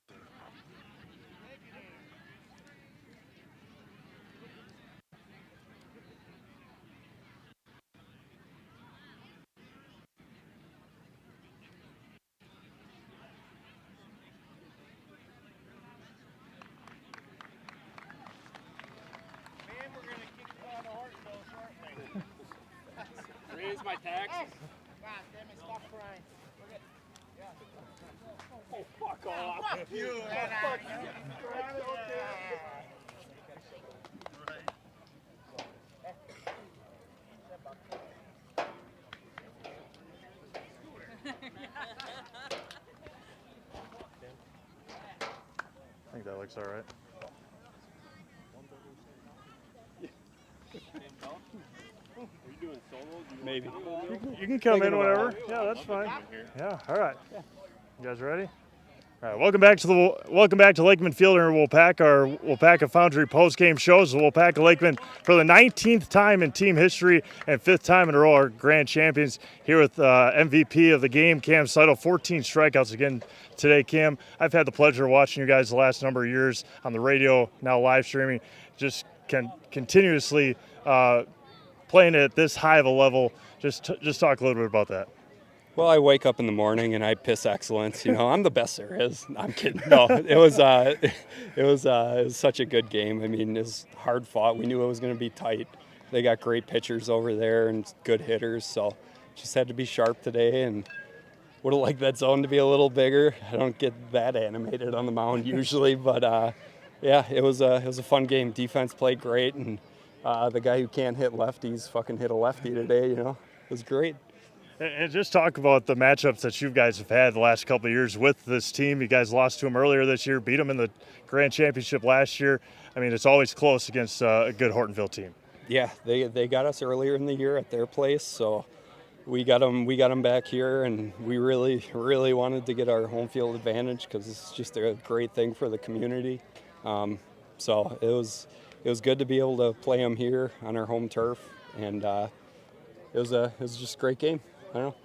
Raise my taxes. God damn it, stop crying. Oh, fuck off. Fuck you. Fuck you. I think that looks all right. Are you doing solos? Maybe. You can come in whenever. Yeah, that's fine. Yeah, all right. You guys ready? All right, welcome back to Lakemen Field here in Waupaca. Our Waupaca Foundry post-game shows the Waupaca Lakemen for the 19th time in team history and 5th time in a row are grand champions. Here with MVP of the game, Cam Seidel, 14 strikeouts again today. Cam, I've had the pleasure of watching you guys the last number of years on the radio, now live streaming, just continuously playing at this high of a level. Just talk a little bit about that. Well, I wake up in the morning and I piss excellence. You know, I'm the best there is. I'm kidding. No, it was such a good game. I mean, it was hard fought. We knew it was going to be tight. They got great pitchers over there and good hitters, so just had to be sharp today and would have liked that zone to be a little bigger. I don't get that animated on the mound usually, but yeah, it was a fun game. Defense played great, and the guy who can't hit lefties fucking hit a lefty today. You know, it was great. And just talk about the matchups that you guys have had the last couple of years with this team. You guys lost to them earlier this year, beat them in the grand championship last year. I mean, it's always close against a good Hortonville team. Yeah, they got us earlier in the year at their place, so we got them back here, and we really wanted to get our home field advantage because it's just a great thing for the community. So it was good to be able to play them here on our home turf, and it was just a great game. I don't know.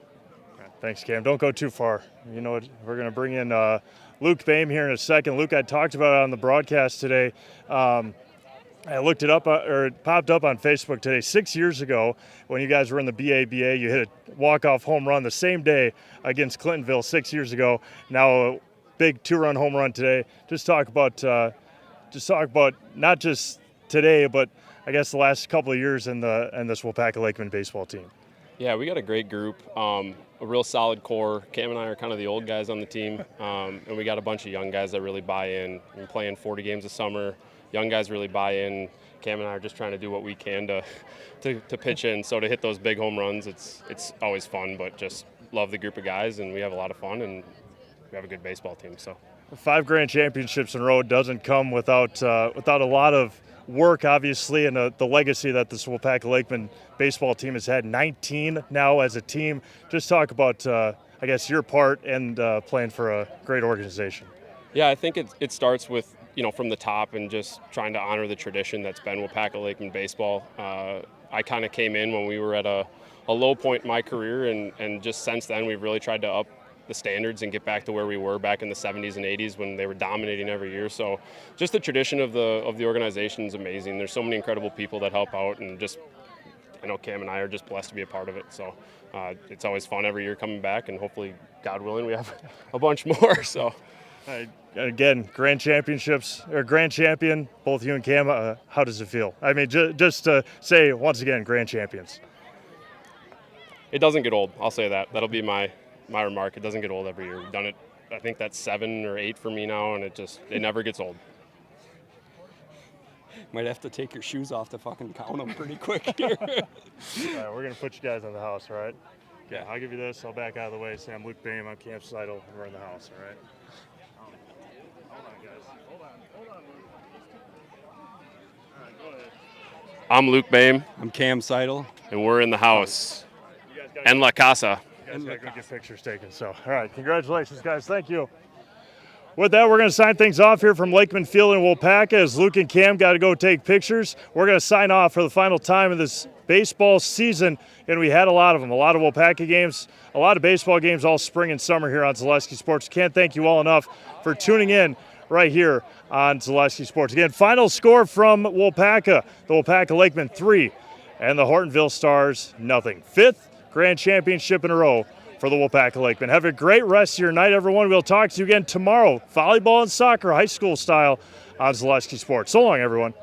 Thanks, Cam. Don't go too far. You know what? We're going to bring in Luke Boehm here in a second. Luke, I talked about it on the broadcast today. I looked it up, or it popped up on Facebook today. 6 years ago, when you guys were in the BABA, you hit a walk-off home run the same day against Clintonville 6 years ago. Now a big 2-run home run today. Just talk about not just today, but I guess the last couple of years in this Waupaca Lakemen baseball team. Yeah, we got a great group, a real solid core. Cam and I are kind of the old guys on the team, and we got a bunch of young guys that really buy in. We're playing 40 games a summer. Young guys really buy in. Cam and I are just trying to do what we can to pitch in. So to hit those big home runs, it's always fun, but just love the group of guys, and we have a lot of fun, and we have a good baseball team. So 5 grand championships in a row doesn't come without a lot of work, obviously, and the legacy that this Waupaca Lakemen baseball team has had. 19 now as a team. Just talk about, I guess, your part and playing for a great organization. Yeah, I think it starts with, from the top and just trying to honor the tradition that's been Waupaca Lakemen baseball. I kind of came in when we were at a low point in my career, and just since then we've really tried to up the standards and get back to where we were back in the 70s and 80s when they were dominating every year. So just the tradition of the organization is amazing. There's so many incredible people that help out, and just I know Cam and I are just blessed to be a part of it. So it's always fun every year coming back, and hopefully, God willing, we have a bunch more. So. Again, grand championships, or grand champion, both you and Cam, how does it feel? I mean, just to say, once again, grand champions. It doesn't get old, I'll say that. That'll be my remark. It doesn't get old every year. We've done it, I think that's 7 or 8 for me now, and it never gets old. Might have to take your shoes off to fucking count them pretty quick here. All right, we're going to put you guys in the house, all right? Yeah, I'll give you this. I'll back out of the way. Say I'm Luke Bain. I'm Cam Seidel, and we're in the house, all right? Hold on, guys. Hold on. All right, go ahead. I'm Luke Bain. I'm Cam Seidel. And we're in the house. And La Casa. You guys got to go get pictures taken. So, all right, congratulations, guys. Thank you. With that, we're going to sign things off here from Lakemen Field in Waupaca as Luke and Cam got to go take pictures. We're going to sign off for the final time of this baseball season, and we had a lot of them, a lot of Waupaca games, a lot of baseball games all spring and summer here on Zaleski Sports. Can't thank you all enough for tuning in right here on Zaleski Sports. Again, final score from Waupaca, the Waupaca Lakemen 3 and the Hortonville Stars 0. 5th grand championship in a row for the Waupaca Lakemen. Have a great rest of your night, everyone. We'll talk to you again tomorrow, volleyball and soccer, high school style on Zaleski Sports. So long, everyone.